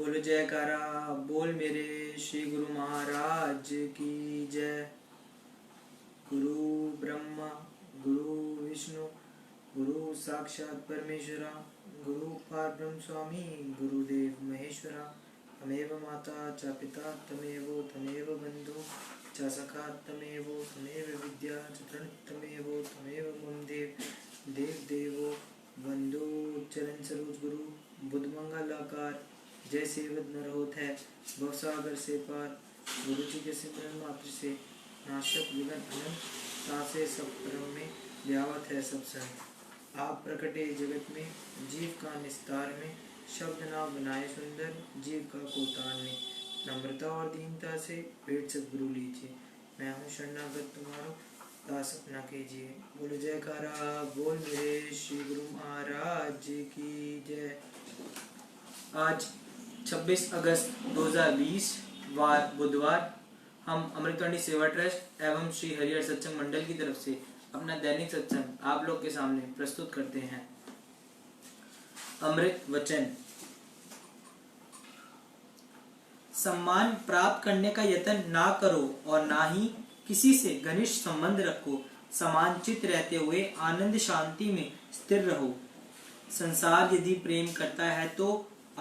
बोलो जयकारा बोल मेरे श्री गुरु महाराज की जय। गुरु ब्रह्मा गुरु विष्णु गुरु साक्षात परमेश्वरा गुरु परब्रह्म स्वामी गुरुदेव महेश्वरा। तमेव माता च पिता तमेव बंधु च सखा तमेव विद्या च तमेव मम देव देवो बंधु चरण सरोज गुरु बुद्ध मंगल आकार जय सेवत नर होत है भवसागर से पार। गुरु जी के सिमरन मात्र से नाशक विघ्न अनंत तासे सब परम में व्यावत है सब संग। आप प्रकटे जगत में जीव का निस्तार में शब्द ना बनाए सुंदर जीव का कोतार में। नम्रता और दीनता से पेट सदगुरु लीजिए। मैं हूँ शरणागत तुम्हारो दास अपना कीजिए। बोलो जयकारा बोल मेरे श्री गुरु महाराज की जय। आज 26 अगस्त 2020 वार बुधवार हम अमृतवाणी सेवा ट्रस्ट एवं श्री हरिहर सत्संग मंडल की तरफ से अपना दैनिक सत्संग आप लोग के सामने प्रस्तुत करते हैं। अमृत वचन। सम्मान प्राप्त करने का यत्न ना करो और ना ही किसी से घनिष्ठ संबंध रखो। समानचित रहते हुए आनंद शांति में स्थिर रहो। संसार यदि प्रेम करता है तो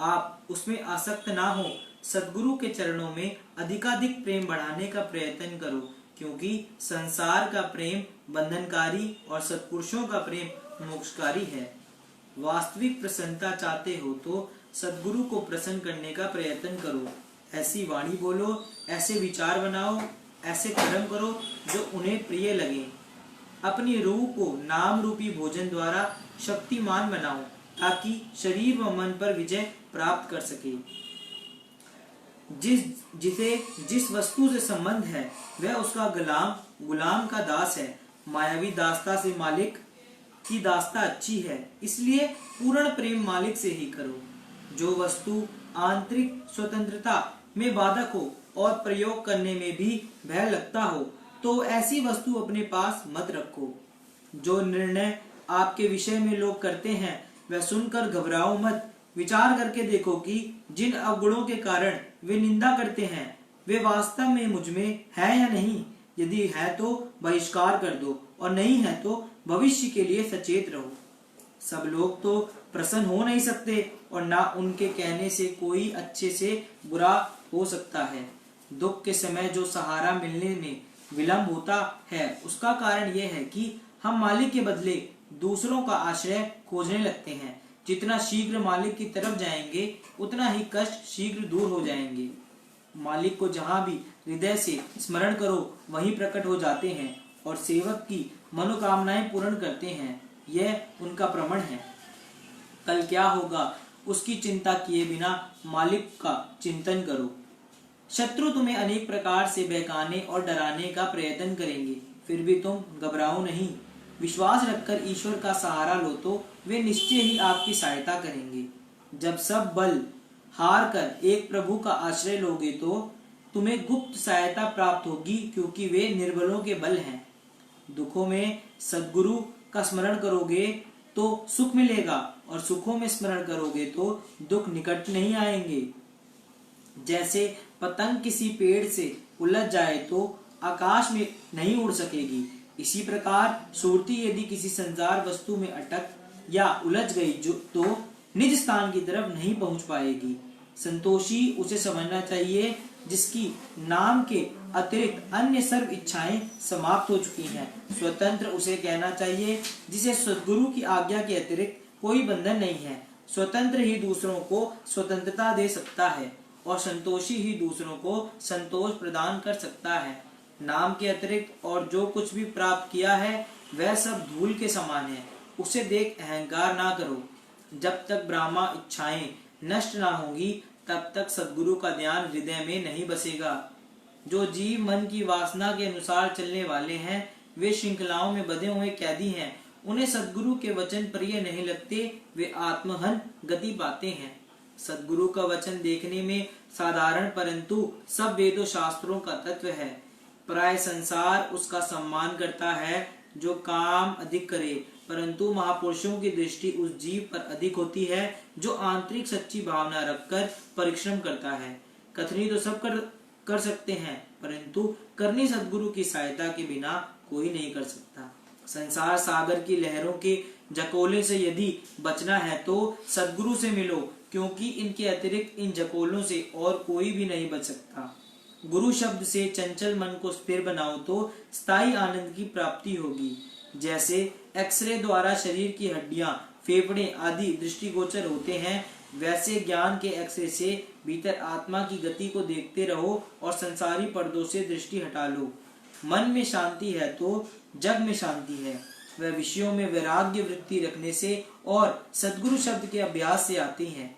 आप उसमें आसक्त ना हो। सद्गुरु के चरणों में अधिकाधिक प्रेम बढ़ाने का प्रयत्न करो, क्योंकि संसार का प्रेम बंधनकारी और सत्पुरुषों का प्रेम मोक्षकारी है। वास्तविक प्रसन्नता चाहते हो तो सद्गुरु को प्रसन्न करने का प्रयत्न करो। ऐसी वाणी बोलो, ऐसे विचार बनाओ, ऐसे कर्म करो जो उन्हें प्रिय लगे। अपनी रूह को नाम रूपी भोजन द्वारा शक्तिमान बनाओ ताकि शरीर व मन पर विजय प्राप्त कर सके। जिसे जिस वस्तु से संबंध है वह उसका गुलाम का दास है। मायावी दासता से मालिक की दासता अच्छी है, इसलिए पूर्ण प्रेम मालिक से ही करो। जो वस्तु आंतरिक स्वतंत्रता में बाधक हो और प्रयोग करने में भी भय लगता हो तो ऐसी वस्तु अपने पास मत रखो। जो निर्णय आपके विषय में लोग करते हैं वह सुनकर घबराओ मत। विचार करके देखो कि जिन अवगुणों के कारण वे निंदा करते हैं वे वास्तव में मुझ में है या नहीं। यदि है तो बहिष्कार कर दो और नहीं है तो भविष्य के लिए सचेत रहो। सब लोग तो प्रसन्न हो नहीं सकते और ना उनके कहने से कोई अच्छे से बुरा हो सकता है। दुख के समय जो सहारा मिलने में विलंब होता है उसका कारण यह है कि हम मालिक के बदले दूसरों का आश्रय खोजने लगते हैं। जितना शीघ्र मालिक की तरफ जाएंगे उतना ही कष्ट शीघ्र दूर हो जाएंगे। मालिक को जहाँ भी हृदय से स्मरण करो वहीं प्रकट हो जाते हैं और सेवक की मनोकामनाएं पूर्ण करते हैं। यह उनका प्रमाण है। कल क्या होगा उसकी चिंता किए बिना मालिक का चिंतन करो। शत्रु तुम्हें अनेक प्रकार से बहकाने और डराने का प्रयत्न करेंगे, फिर भी तुम घबराओ नहीं। विश्वास रखकर ईश्वर का सहारा लो तो वे निश्चय ही आपकी सहायता करेंगे। जब सब बल हार कर एक प्रभु का आश्रय लोगे तो तुम्हें गुप्त सहायता प्राप्त होगी, क्योंकि वे निर्बलों के बल हैं। दुखों में सद्गुरु का स्मरण करोगे तो सुख मिलेगा और सुखों में स्मरण करोगे तो दुख निकट नहीं आएंगे। जैसे पतंग किसी पेड़ से उलझ जाए तो आकाश में नहीं उड़ सकेगी, इसी प्रकार सुरती यदि किसी संसार वस्तु में अटक या उलझ गई तो निज स्थान की तरफ नहीं पहुंच पाएगी। संतोषी उसे समझना चाहिए जिसकी नाम के अतिरिक्त अन्य सर्व इच्छाएं समाप्त हो चुकी हैं। स्वतंत्र उसे कहना चाहिए जिसे सद्गुरु की आज्ञा के अतिरिक्त कोई बंधन नहीं है। स्वतंत्र ही दूसरों को स्वतंत्रता दे सकता है और संतोषी ही दूसरों को संतोष प्रदान कर सकता है। नाम के अतिरिक्त और जो कुछ भी प्राप्त किया है वह सब धूल के समान है, उसे देख अहंकार ना करो। जब तक ब्रह्मा इच्छाएं नष्ट ना होंगी तब तक सद्गुरु का ध्यान हृदय में नहीं बसेगा। जो जीव मन की वासना के अनुसार चलने वाले हैं वे श्रृंखलाओं में बंधे हुए कैदी हैं। उन्हें सद्गुरु के वचन प्रिय नहीं लगते, वे आत्महन गति पाते हैं। सद्गुरु का वचन देखने में साधारण परंतु सब वेदों शास्त्रों का तत्व है। प्राय संसार उसका सम्मान करता है। जो काम अधिक करे परंतु महापुरुषों की दृष्टि उस जीव पर अधिक होती है जो आंतरिक सच्ची भावना रखकर परिश्रम करता है। कथनी तो सब कर सकते हैं, परंतु करनी सद्गुरु की सहायता के बिना कोई नहीं कर सकता। संसार सागर की लहरों के जकोले से यदि बचना है तो सद्गुरु से मिलो, क्योंकि इनके अतिरिक्त इन जकोलों से और कोई भी नहीं बच सकता। गुरु शब्द से चंचल मन को स्थिर बनाओ तो स्थायी आनंद की प्राप्ति होगी। जैसे एक्सरे द्वारा शरीर की हड्डियां, फेफड़े आदि दृष्टिगोचर होते हैं, वैसे ज्ञान के एक्सरे से भीतर आत्मा की गति को देखते रहो और संसारी पर्दों से दृष्टि हटा लो। मन में शांति है तो जग में शांति है। वह विषयों में वैराग्य वृत्ति रखने से और सद्गुरु शब्द के अभ्यास से आती हैं।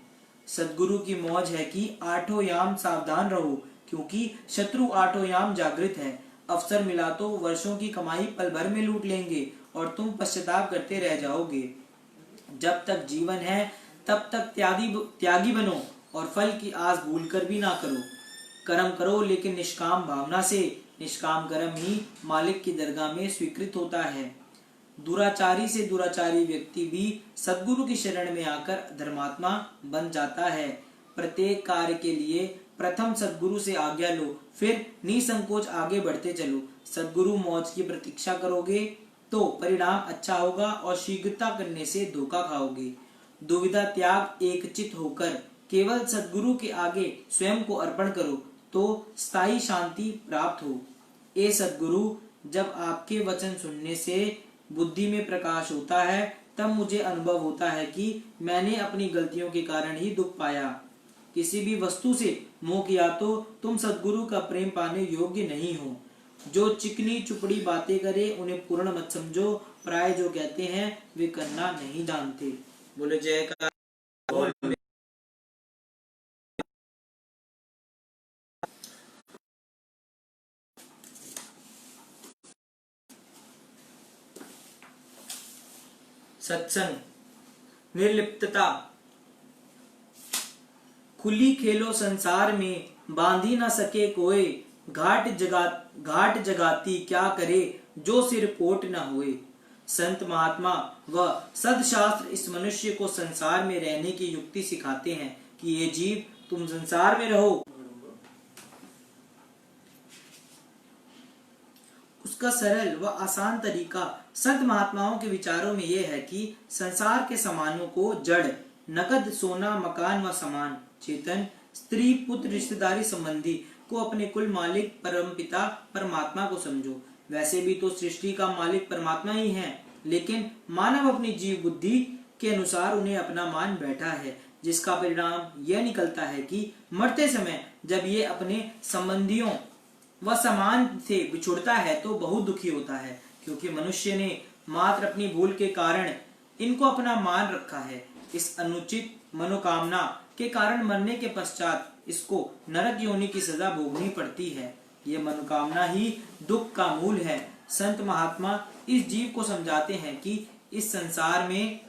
सद्गुरु की मौज है कि आठों याम सावधान रहो, क्योंकि शत्रु आठों याम जागृत है। अवसर मिला तो वर्षों की कमाई पल भर में लूट लेंगे और तुम पश्चाताप करते रह जाओगे। जब तक जीवन है तब तक त्यागी बनो और फल की आस भूलकर भी ना करो। कर्म करो लेकिन निष्काम भावना से। निष्काम कर्म ही मालिक की दरगाह में स्वीकृत होता है। दुराचारी से दुराचारी व्यक्ति भी सद्गुरु की शरण में आकर धर्मात्मा बन जाता है। प्रत्येक कार्य के लिए प्रथम सद्गुरु से आज्ञा लो, फिर निसंकोच आगे बढ़ते चलो। सद्गुरु मौज की प्रतीक्षा करोगे तो परिणाम अच्छा होगा और शीघ्रता करने से धोखा खाओगे। दुविधा त्याग एकचित होकर केवल सद्गुरु के आगे स्वयं को अर्पण करो तो स्थायी शांति प्राप्त हो। ए सद्गुरु, जब आपके वचन सुनने से बुद्धि में प्रकाश होता है तब मुझे अनुभव होता है कि मैंने अपनी गलतियों के कारण ही दुख पाया। किसी भी वस्तु से मोह किया तो तुम सद्गुरु का प्रेम पाने योग्य नहीं हो। जो चिकनी चुपड़ी बातें करे उन्हें पूर्ण मत समझो। प्राय जो कहते हैं वे करना नहीं जानते। बोले जय का सत्संग। निर्लिप्तता। खुली खेलो संसार में बांधी न सके कोई। घाट जगाती क्या करे जो सिर पोट न हुए। संत महात्मा व सदशास्त्र इस मनुष्य को संसार में रहने की युक्ति सिखाते हैं कि ये जीव तुम संसार में रहो। उसका सरल व आसान तरीका संत महात्माओं के विचारों में यह है कि संसार के सामानों को जड़, नकद, सोना, मकान व सामान, चेतन, स्त्री, पुत्र, रिश्तेदारी संबंधी को अपने कुल मालिक परमपिता परमात्मा को समझो। वैसे भी तो सृष्टि का मालिक परमात्मा ही है, लेकिन मानव अपनी जीव बुद्धि के अनुसार उन्हें अपना मान बैठा है, जिसका परिणाम यह निकलता है कि मरते समय जब ये अपने संबंधियों व समान से बिछुड़ता है तो बहुत दुखी होता है, क्योंकि मनुष्य ने मात्र अपनी भूल के कारण इनको अपना मान रखा है। इस अनुचित मनोकामना के कारण मरने के पश्चात इसको नरक योनि की सजा भोगनी पड़ती है। ये मनोकामना ही दुख का मूल है। संत महात्मा इस जीव को समझाते हैं कि इस संसार में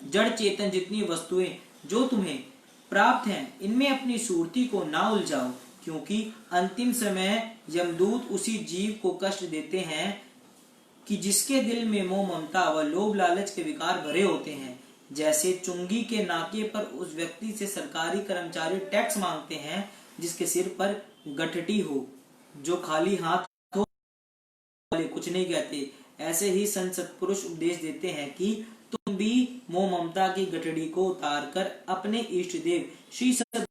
जड़ चेतन जितनी वस्तुएं जो तुम्हें प्राप्त हैं, इनमें अपनी सुरती को ना उलझाओ, क्योंकि अंतिम समय यमदूत उसी जीव को कष्ट देते हैं कि जिसके दिल में मोह, ममता व लोभ लालच के विकार भरे होते हैं। जैसे चुंगी के नाके पर उस व्यक्ति से सरकारी कर्मचारी टैक्स मांगते हैं जिसके सिर पर गठटी हो, जो खाली हाथ हो वाले कुछ नहीं कहते। ऐसे ही संत सत्पुरुष उपदेश देते हैं कि तुम भी मोह ममता की गठड़ी को उतार कर अपने इष्ट देव श्री सत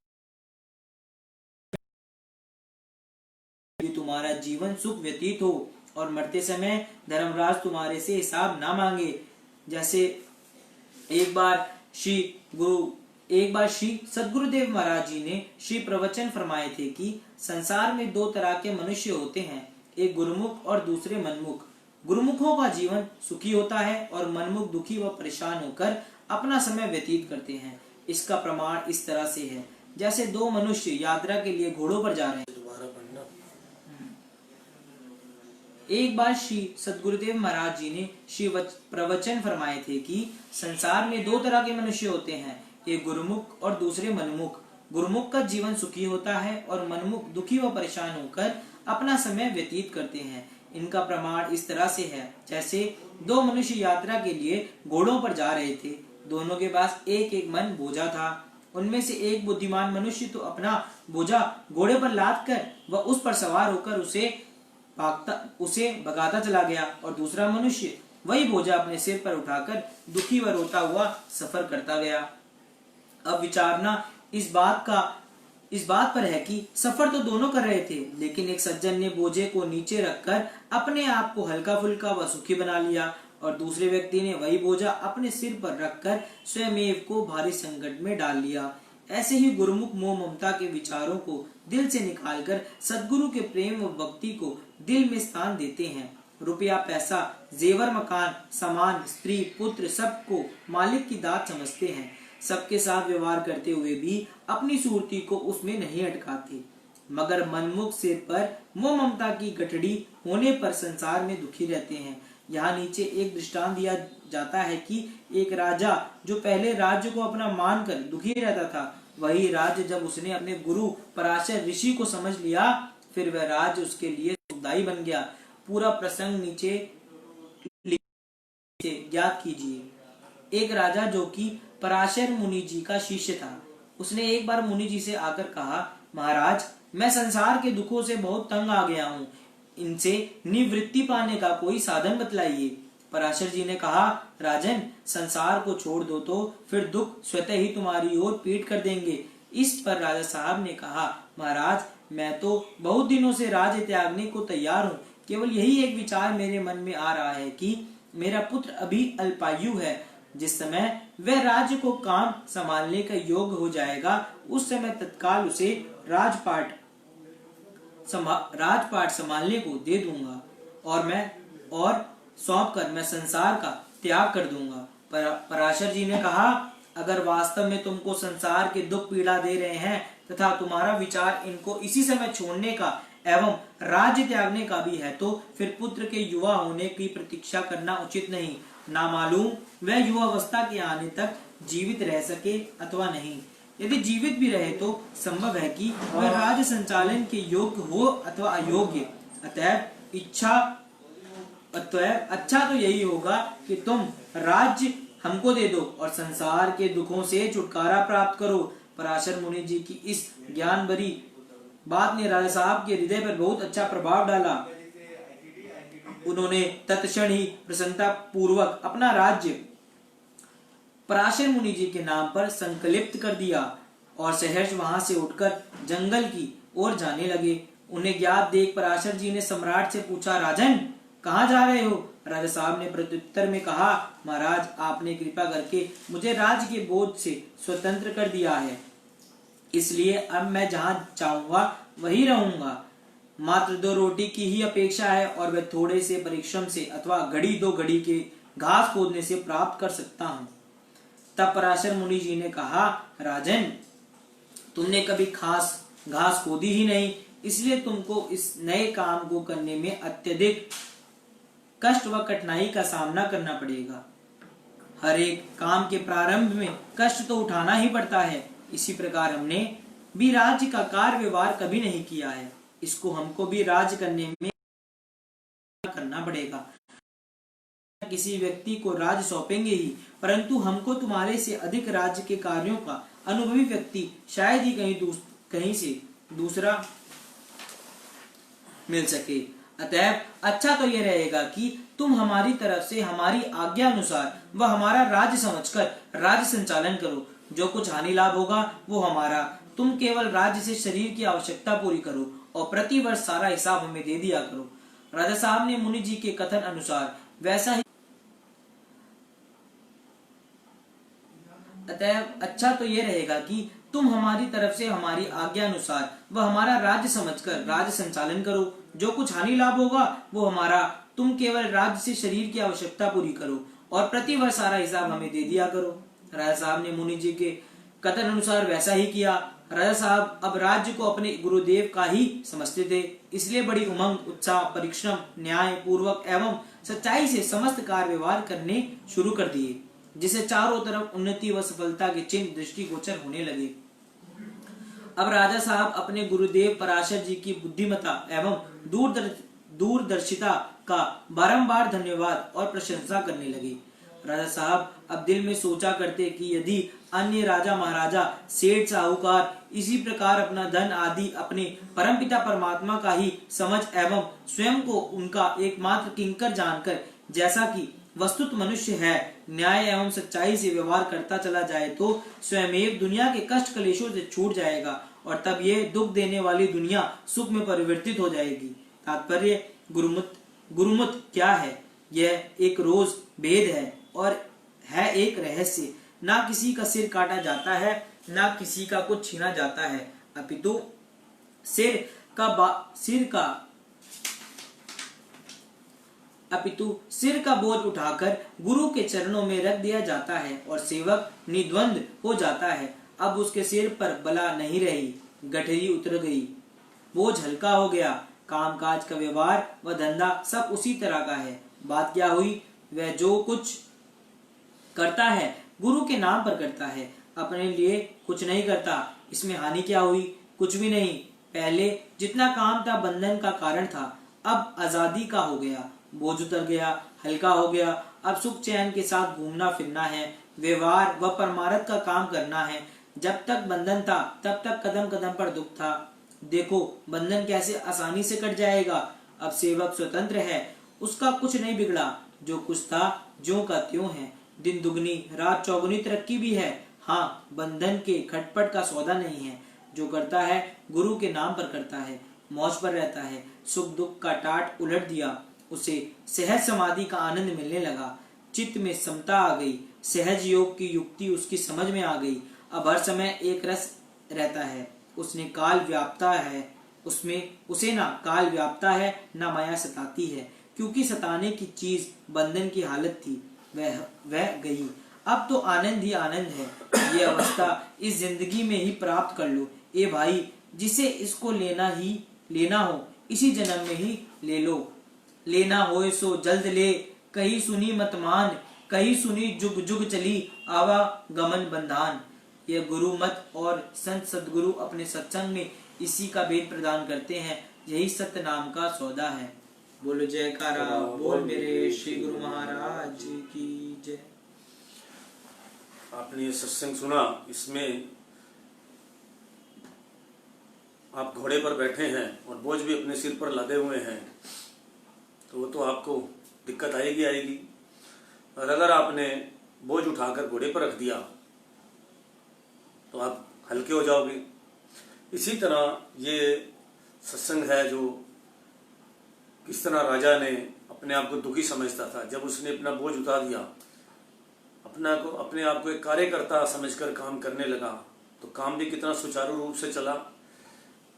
तुम्हारा जीवन सुख व्यतीत हो और मरते समय धर्मराज तुम्हारे से हिसाब ना मांगे। जैसे एक बार श्री सद्गुरुदेव महाराज जी ने श्री प्रवचन फरमाए थे कि संसार में दो तरह के मनुष्य होते हैं, एक गुरुमुख और दूसरे मनमुख। गुरुमुखों का जीवन सुखी होता है और मनमुख दुखी व परेशान होकर अपना समय व्यतीत करते हैं। इसका प्रमाण इस तरह से है, जैसे दो मनुष्य यात्रा के लिए घोड़ों पर जा रहे हैं। एक बार श्री सद्गुरुदेव महाराज जी ने श्री प्रवचन फरमाए थे कि संसार में दो तरह के मनुष्य होते हैं, एक गुरुमुख और दूसरे मनमुख। गुरुमुख का जीवन सुखी होता है और मनमुख दुखी व परेशान होकर अपना समय व्यतीत करते हैं। इनका प्रमाण इस तरह से है, जैसे दो मनुष्य यात्रा के लिए घोड़ों पर जा रहे थे। दोनों के पास एक एक मन बोझा था। उनमें से एक बुद्धिमान मनुष्य तो अपना बोझा घोड़े पर लाद कर वह उस पर सवार होकर उसे भगाता चला गया, और दूसरा मनुष्य वही बोझा अपने सिर पर उठाकर दुखी व रोता हुआ सफर करता गया। अब विचारना इस बात पर है कि सफर तो दोनों कर रहे थे, लेकिन एक सज्जन ने बोझे को नीचे रखकर अपने आप को हल्का फुल्का व सुखी बना लिया, और दूसरे व्यक्ति ने वही बोझा अपने सिर पर रखकर स्वयं को भारी संकट में डाल लिया। ऐसे ही गुरुमुख मोह ममता के विचारों को दिल से निकालकर सद्गुरु के प्रेम व भक्ति को दिल में स्थान देते हैं। रुपया, पैसा, जेवर, मकान, सामान, स्त्री, पुत्र सबको मालिक की दात समझते हैं। सबके साथ व्यवहार करते हुए भी अपनी सूरती को उसमें नहीं अटकाते, मगर मनमुख सिर पर मोह ममता की गठड़ी होने पर संसार में दुखी रहते हैं। यहाँ नीचे एक दृष्टांत दिया जाता है कि एक राजा जो पहले राज्य को अपना मानकर दुखी रहता था, वही राज्य जब उसने अपने गुरु पराशर ऋषि को समझ लिया, फिर वह राज्य उसके लिए सुखदायी बन गया। पूरा प्रसंग नीचे ज्ञात कीजिए। एक राजा जो कि पराशर मुनि जी का शिष्य था, उसने एक बार मुनि जी से आकर कहा, महाराज, मैं संसार के दुखों से बहुत तंग आ गया हूँ, इनसे निवृत्ति पाने का कोई साधन बतलाइए। पराशर जी ने कहा, राजन, संसार को छोड़ दो तो फिर दुख स्वतः ही तुम्हारी ओर पीठ कर देंगे। इस पर राजा साहब ने कहा, महाराज, मैं तो बहुत दिनों से राज्य त्यागने को तैयार हूँ। केवल यही एक विचार मेरे मन में आ रहा है कि मेरा पुत्र अभी अल्पायु है। जिस समय वह राज्य को काम संभालने का योग्य हो जाएगा, उस समय तत्काल उसे राजपाट संभालने को दे दूंगा, और सौंप कर मैं संसार का त्याग कर दूंगा। पराशर जी ने कहा, अगर वास्तव में तुमको संसार के दुख पीड़ा दे रहे हैं तथा तुम्हारा विचार इनको इसी समय छोड़ने का एवं राज्य त्यागने का भी है, तो फिर पुत्र के युवा होने की प्रतीक्षा करना उचित नहीं। ना मालूम वह युवावस्था के आने तक जीवित रह सके अथवा नहीं। यदि जीवित भी रहे तो संभव है कि वह राज्य संचालन के योग्य हो अथवा अयोग्य। अतएव अच्छा तो यही होगा कि तुम राज्य हमको दे दो और संसार के दुखों से छुटकारा प्राप्त करो। पराशर मुनि जी की इस ज्ञान भरी बात ने राजा साहब के हृदय पर बहुत अच्छा प्रभाव डाला। उन्होंने तत्क्षण ही प्रसन्नता पूर्वक अपना राज्य पराशर मुनि जी के नाम पर संकलिप्त कर दिया और सहर्ष वहां से उठकर जंगल की ओर जाने लगे। उन्हें ज्ञात देख पराशर जी ने सम्राट से पूछा, राजन, कहाँ जा रहे हो? राजा साहब ने प्रत्युत्तर में कहा, महाराज, आपने कृपा करके मुझे राज्य के बोझ से स्वतंत्र कर दिया है, इसलिए अब मैं जहाँ चाहूंगा वही रहूंगा। मात्र 2 रोटी की ही अपेक्षा है और वह थोड़े से परिश्रम से अथवा घड़ी 2 घड़ी के घास खोदने से प्राप्त कर सकता हूँ। तब पराशर मुनि जी ने कहा, राजन, तुमने कभी घास खोदी ही नहीं, इसलिए तुमको इस नए काम को करने में अत्यधिक कष्ट व कठिनाई का सामना करना पड़ेगा। हर एक काम के प्रारंभ में कष्ट तो उठाना ही पड़ता है। इसी प्रकार हमने भी राज्य का कार्य व्यवहार कभी नहीं किया है, इसको हमको भी राज्य करने में करना पड़ेगा। किसी व्यक्ति को राज्य सौंपेंगे ही, परंतु हमको तुम्हारे से अधिक राज्य के कार्यों का अनुभवी व्यक्ति शायद ही कहीं से दूसरा मिल सके। अतएव अच्छा तो यह रहेगा कि तुम हमारी तरफ से हमारी आज्ञा अनुसार व हमारा राज्य समझकर राज्य संचालन करो। जो कुछ हानि लाभ होगा वो हमारा। तुम केवल राज्य से शरीर की आवश्यकता पूरी करो और प्रति वर्ष सारा हिसाब हमें दे दिया करो। राजा साहब ने मुनि जी के कथन अनुसार वैसा ही। अतएव अच्छा तो यह रहेगा कि तुम हमारी तरफ से हमारी आज्ञा अनुसार व हमारा राज्य समझकर राज्य संचालन करो। जो कुछ हानि लाभ होगा वो हमारा। तुम केवल राज्य से शरीर की आवश्यकता पूरी करो और प्रति वर्ष सारा हिसाब हमें दे दिया करो। राजा साहब ने मुनि जी के कथन अनुसार वैसा ही किया। राजा साहब अब राज्य को अपने गुरुदेव का ही समझते थे, इसलिए बड़ी उमंग, उत्साह, परिश्रम, न्याय पूर्वक एवं सच्चाई से समस्त कार्य व्यवहार करने शुरू कर दिए, जिसे चारों तरफ उन्नति व सफलता के चिन्ह दृष्टिगोचर होने लगे। अब राजा साहब अपने गुरुदेव पराशर जी की बुद्धिमत्ता एवं दूरदर्शिता का बारंबार धन्यवाद और प्रशंसा करने लगे। राजा साहब अब दिल में सोचा करते कि यदि अन्य राजा महाराजा सेठ साहूकार इसी प्रकार अपना धन आदि अपने परमपिता परमात्मा का ही समझ एवं स्वयं को उनका एकमात्र किंकर जानकर, जैसा कि वस्तुत मनुष्य है, न्याय एवं सच्चाई से व्यवहार करता चला जाए तो स्वयं दुनिया के कष्ट क्लेशों से छूट जाएगा और तब ये दुख देने वाली दुनिया सुख में परिवर्तित हो जाएगी। तात्पर्य गुरुमत क्या है? यह एक रोज भेद है और है एक रहस्य। ना किसी का सिर काटा जाता है, ना किसी का कुछ छीना जाता है, अपितु सिर का बोझ उठाकर गुरु के चरणों में रख दिया जाता है और सेवक निद्वंद हो जाता है। अब उसके सिर पर बला नहीं रही, गठरी उतर गई, बोझ हल्का हो गया, कामकाज का व्यवहार व धंधा सब उसी तरह का है। बात क्या हुई? वह जो कुछ करता है गुरु के नाम पर करता है, अपने लिए कुछ नहीं करता। इसमें हानि क्या हुई? कुछ भी नहीं। पहले जितना काम था बंधन का कारण था, अब आजादी का हो गया, बोझ उतर गया, हल्का हो गया। अब सुख चैन के साथ घूमना फिरना है, व्यवहार व परमार्थ का काम करना है। जब तक बंधन था तब तक कदम कदम पर दुख था। देखो बंधन कैसे आसानी से कट जाएगा। अब सेवक स्वतंत्र है, उसका कुछ नहीं बिगड़ा, जो कुछ था ज्यों का त्यों है। दिन दुगनी रात चौगुनी तरक्की भी है। हाँ, बंधन के खटपट का सौदा नहीं है। जो करता है गुरु के नाम पर करता है, मौज पर रहता है। सुख दुख का टाट उलट दिया, उसे सहज समाधि का आनंद मिलने लगा। चित्त में समता आ गई, सहज योग की युक्ति उसकी समझ में आ गई। अब हर समय एक रस रहता है, उसने काल व्याप्ता है, उसमें उसे ना काल व्याप्ता है ना माया सताती है, क्योंकि सताने की चीज बंधन की हालत थी, वह गई। अब तो आनंद ही आनंद है। ये अवस्था इस जिंदगी में ही प्राप्त कर लो। ए भाई, जिसे इसको लेना हो इसी जन्म में ही ले लो। लेना होए सो जल्द ले, कहीं सुनी मत मान, कहीं सुनी जुग जुग चली आवागमन बंधान। यह गुरु मत और संत सदगुरु अपने सत्संग में इसी का भेद प्रदान करते हैं। यही सत्य नाम का सौदा है। बोलो जयकारा बोल मेरे श्री गुरु महाराज की जय। आपने ये सत्संग सुना, इसमें आप घोड़े पर बैठे हैं और बोझ भी अपने सिर पर लादे हुए हैं, तो वो तो आपको दिक्कत आएगी। और अगर आपने बोझ उठाकर घोड़े पर रख दिया तो आप हल्के हो जाओगे। इसी तरह ये सत्संग है जो किस तरह राजा ने अपने आप को दुखी समझता था, जब उसने अपना बोझ उतार दिया, अपने आप को एक कार्यकर्ता समझकर काम करने लगा, तो काम भी कितना सुचारू रूप से चला।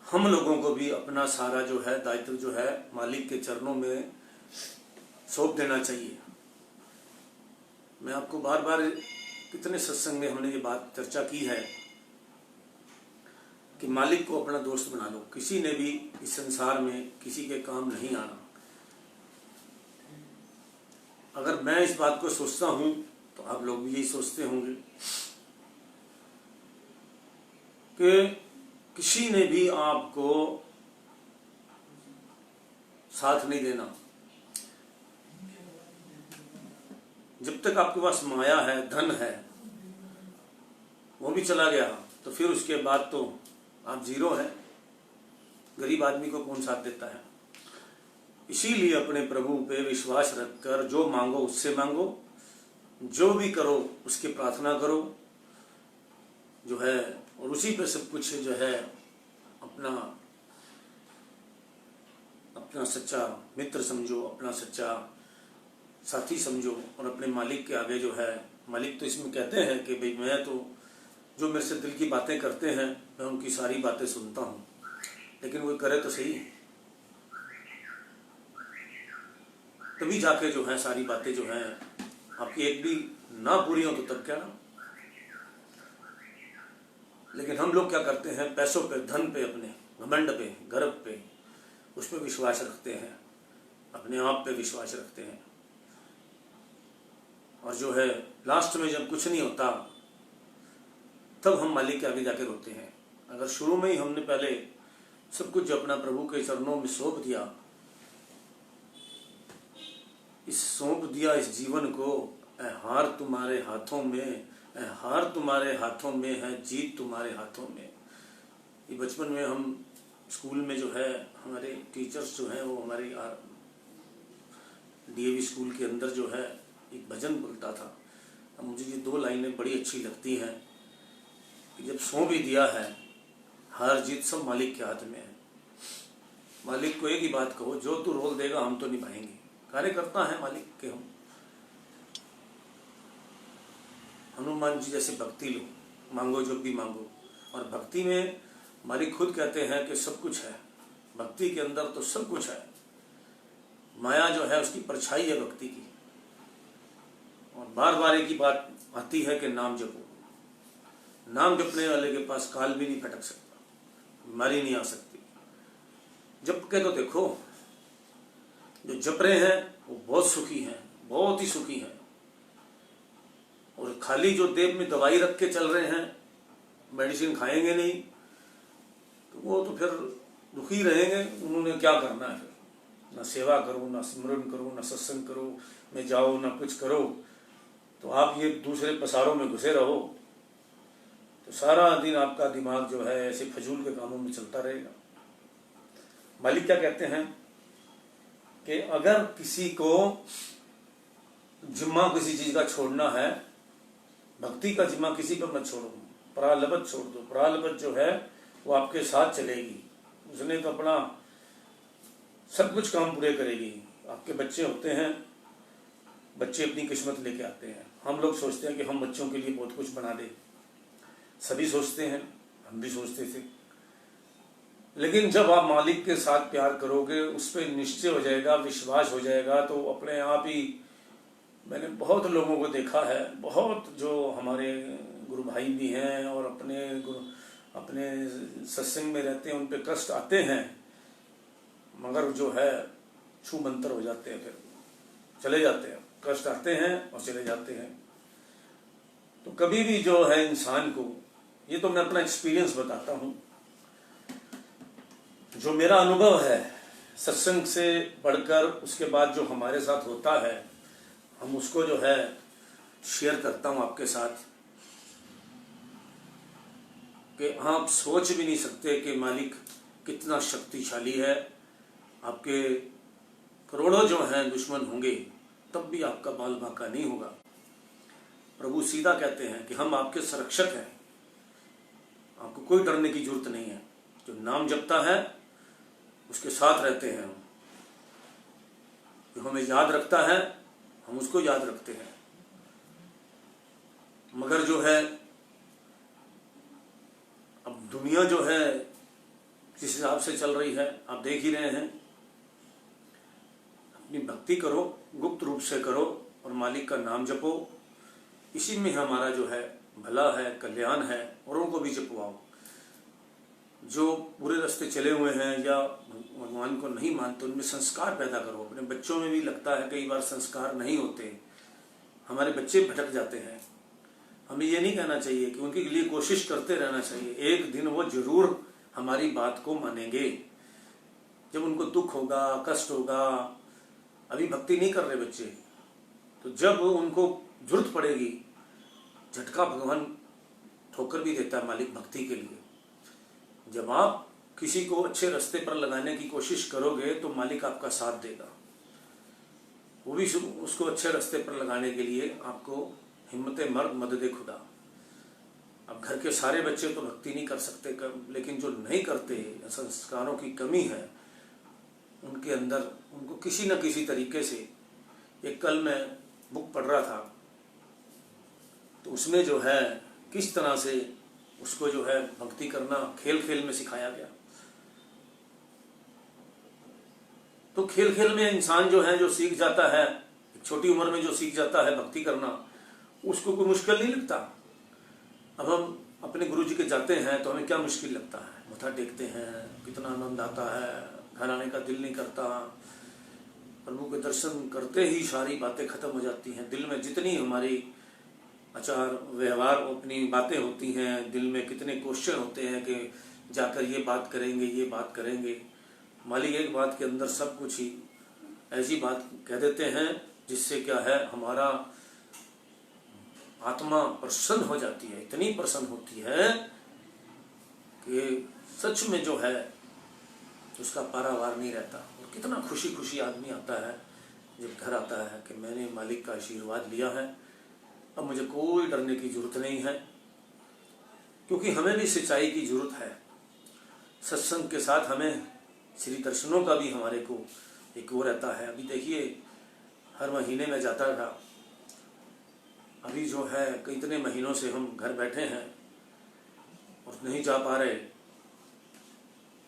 हम लोगों को भी अपना सारा जो है दायित्व जो है मालिक के चरणों में सौंप देना चाहिए। मैं आपको बार बार कितने सत्संग में हमने ये बात चर्चा की है कि मालिक को अपना दोस्त बना लो। किसी ने भी इस संसार में किसी के काम नहीं आना। अगर मैं इस बात को सोचता हूं तो आप लोग भी यही सोचते होंगे कि किसी ने भी आपको साथ नहीं देना। जब तक आपके पास माया है, धन है, वो भी चला गया तो फिर उसके बाद तो आप जीरो हैं। गरीब आदमी को कौन साथ देता है? इसीलिए अपने प्रभु पे विश्वास रखकर जो मांगो उससे मांगो, जो भी करो उसकी प्रार्थना करो जो है, और उसी पे सब कुछ जो है अपना सच्चा मित्र समझो, अपना सच्चा साथी समझो। और अपने मालिक के आगे जो है, मालिक तो इसमें कहते हैं कि भाई मैं तो जो मेरे से दिल की बातें करते हैं मैं उनकी सारी बातें सुनता हूँ, लेकिन वो करे तो सही, तभी जाके जो है सारी बातें जो हैं आपकी एक भी ना पूरी हो तो तब क्या। लेकिन हम लोग क्या करते हैं, पैसों पे, धन पे, अपने घमंड पे, गर्व पे, उस पर विश्वास रखते हैं, अपने आप पे विश्वास रखते हैं, और जो है लास्ट में जब कुछ नहीं होता तब हम मालिक के आगे जाके रोते हैं। अगर शुरू में ही हमने पहले सब कुछ अपना प्रभु के चरणों में सौंप दिया इस सौंप दिया इस जीवन को, ऐ हार तुम्हारे हाथों में, ऐ हार तुम्हारे हाथों में है, जीत तुम्हारे हाथों में। ये बचपन में हम स्कूल में जो है हमारे टीचर्स जो हैं वो हमारी डीएवी स्कूल के अंदर जो है एक भजन बोलता था। अब मुझे ये 2 लाइनें बड़ी अच्छी लगती हैं कि जब सौंप ही दिया है, हार जीत सब मालिक के हाथ में है। मालिक को एक ही बात कहो, जो तू रोल देगा हम तो निभाएंगे। कार्यकर्ता है मालिक के हम। हनुमान जी जैसे भक्ति लो, मांगो जो भी मांगो। और भक्ति में मालिक खुद कहते हैं कि सब कुछ है, भक्ति के अंदर तो सब कुछ है। माया जो है उसकी परछाई है भक्ति की। और बार बार एक ही बात आती है कि नाम जपो। नाम जपने वाले के पास काल भी नहीं फटक सकता, बीमारी नहीं आ सकती। जप के तो देखो, जो जप रहे हैं वो बहुत सुखी हैं, बहुत ही सुखी हैं। और खाली जो देव में दवाई रख के चल रहे हैं, मेडिसिन खाएंगे नहीं, तो वो तो फिर दुखी रहेंगे। उन्होंने क्या करना है फिर? ना सेवा करो, ना सिमरन करो, ना सत्संग करो, में जाओ, ना कुछ करो, तो आप ये दूसरे पसारों में घुसे रहो, तो सारा दिन आपका दिमाग जो है ऐसे फजूल के कामों में चलता रहेगा। मालिक क्या कहते हैं कि अगर किसी को जिम्मा किसी चीज का छोड़ना है, भक्ति का जिम्मा किसी पर मत छोड़ो, प्रालब्ध छोड़ दो। प्रालब्ध जो है वो आपके साथ चलेगी, उसने तो अपना सब कुछ काम पूरे करेगी। आपके बच्चे होते हैं, बच्चे अपनी किस्मत लेके आते हैं। हम लोग सोचते हैं कि हम बच्चों के लिए बहुत कुछ बना दें, सभी सोचते हैं, हम भी सोचते थे। लेकिन जब आप मालिक के साथ प्यार करोगे, उस पर निश्चय हो जाएगा, विश्वास हो जाएगा, तो अपने आप ही मैंने बहुत लोगों को देखा है, बहुत जो हमारे गुरु भाई भी हैं और अपने सत्संग में रहते हैं, उन पे कष्ट आते हैं, मगर जो है छू मंतर हो जाते हैं, फिर चले जाते हैं। कष्ट आते हैं और चले जाते हैं। तो कभी भी जो है इंसान को, ये तो मैं अपना एक्सपीरियंस बताता हूँ, जो मेरा अनुभव है सत्संग से बढ़कर, उसके बाद जो हमारे साथ होता है, हम उसको जो है शेयर करता हूँ आपके साथ, कि आप सोच भी नहीं सकते कि मालिक कितना शक्तिशाली है। आपके करोड़ों जो हैं दुश्मन होंगे, तब भी आपका बाल बांका नहीं होगा। प्रभु सीधा कहते हैं कि हम आपके संरक्षक हैं, आपको कोई डरने की जरूरत नहीं है। जो नाम जपता है उसके साथ रहते हैं हम, जो हमें याद रखता है हम उसको याद रखते हैं। मगर जो है अब दुनिया जो है जिस हिसाब से चल रही है, आप देख ही रहे हैं। अपनी भक्ति करो, गुप्त रूप से करो और मालिक का नाम जपो। इसी में हमारा जो है भला है, कल्याण है। और उनको भी जपवाओ जो पूरे रास्ते चले हुए हैं या भगवान को नहीं मानते, उनमें संस्कार पैदा करो। अपने बच्चों में भी लगता है कई बार संस्कार नहीं होते, हमारे बच्चे भटक जाते हैं। हमें ये नहीं कहना चाहिए कि उनके लिए कोशिश करते रहना चाहिए, एक दिन वो जरूर हमारी बात को मानेंगे। जब उनको दुख होगा, कष्ट होगा, अभी भक्ति नहीं कर रहे बच्चे, तो जब उनको जरूरत पड़ेगी, झटका भगवान ठोकर भी देता है मालिक भक्ति के लिए। जब आप किसी को अच्छे रास्ते पर लगाने की कोशिश करोगे तो मालिक आपका साथ देगा, वो भी उसको अच्छे रास्ते पर लगाने के लिए आपको हिम्मत मर्द मदद खुदा। अब घर के सारे बच्चे तो भक्ति नहीं कर सकते, लेकिन जो नहीं करते, संस्कारों की कमी है उनके अंदर, उनको किसी न किसी तरीके से। एक कल मैं बुक पढ़ रहा था, तो उसमें जो है किस तरह से उसको जो है भक्ति करना खेल खेल में सिखाया गया। तो खेल खेल में इंसान जो है, जो सीख जाता है, छोटी उम्र में जो सीख जाता है भक्ति करना, उसको कोई मुश्किल नहीं लगता। अब हम अपने गुरु जी के जाते हैं तो हमें क्या मुश्किल लगता है, मत्था टेकते हैं, कितना आनंद आता है, घर आने का दिल नहीं करता। प्रभु के दर्शन करते ही सारी बातें खत्म हो जाती हैं। दिल में जितनी हमारी आचार व्यवहार अपनी बातें होती हैं, दिल में कितने क्वेश्चन होते हैं कि जाकर ये बात करेंगे, ये बात करेंगे। मालिक एक बात के अंदर सब कुछ ही ऐसी बात कह देते हैं जिससे क्या है हमारा आत्मा प्रसन्न हो जाती है, इतनी प्रसन्न होती है कि सच में जो है उसका पारावार नहीं रहता। और कितना खुशी खुशी आदमी आता है जब घर आता है कि मैंने मालिक का आशीर्वाद लिया है, अब मुझे कोई डरने की जरूरत नहीं है। क्योंकि हमें भी सिंचाई की जरूरत है, सत्संग के साथ हमें श्री दर्शनों का भी हमारे को एक वो रहता है। अभी देखिए हर महीने में जाता था, अभी जो है कई इतने महीनों से हम घर बैठे हैं और नहीं जा पा रहे,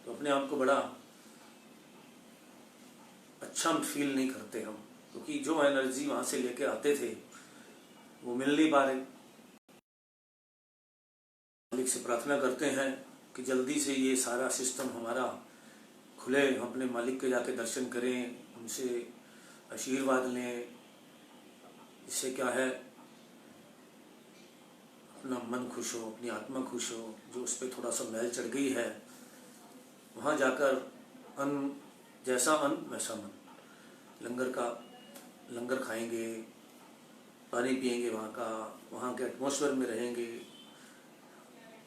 तो अपने आप को बड़ा अच्छा फील नहीं करते हम, क्योंकि जो एनर्जी वहां से लेके आते थे वो मिल नहीं पा रहे। मालिक से प्रार्थना करते हैं कि जल्दी से ये सारा सिस्टम हमारा खुले, हम अपने मालिक के जाके दर्शन करें, उनसे आशीर्वाद लें। इससे क्या है अपना मन खुश हो, अपनी आत्मा खुश हो। जो उस पर थोड़ा सा मैल चढ़ गई है, वहाँ जाकर अन्न जैसा अन्न वैसा मन, लंगर खाएंगे, पानी पिएंगे वहाँ के एटमॉस्फेयर में रहेंगे।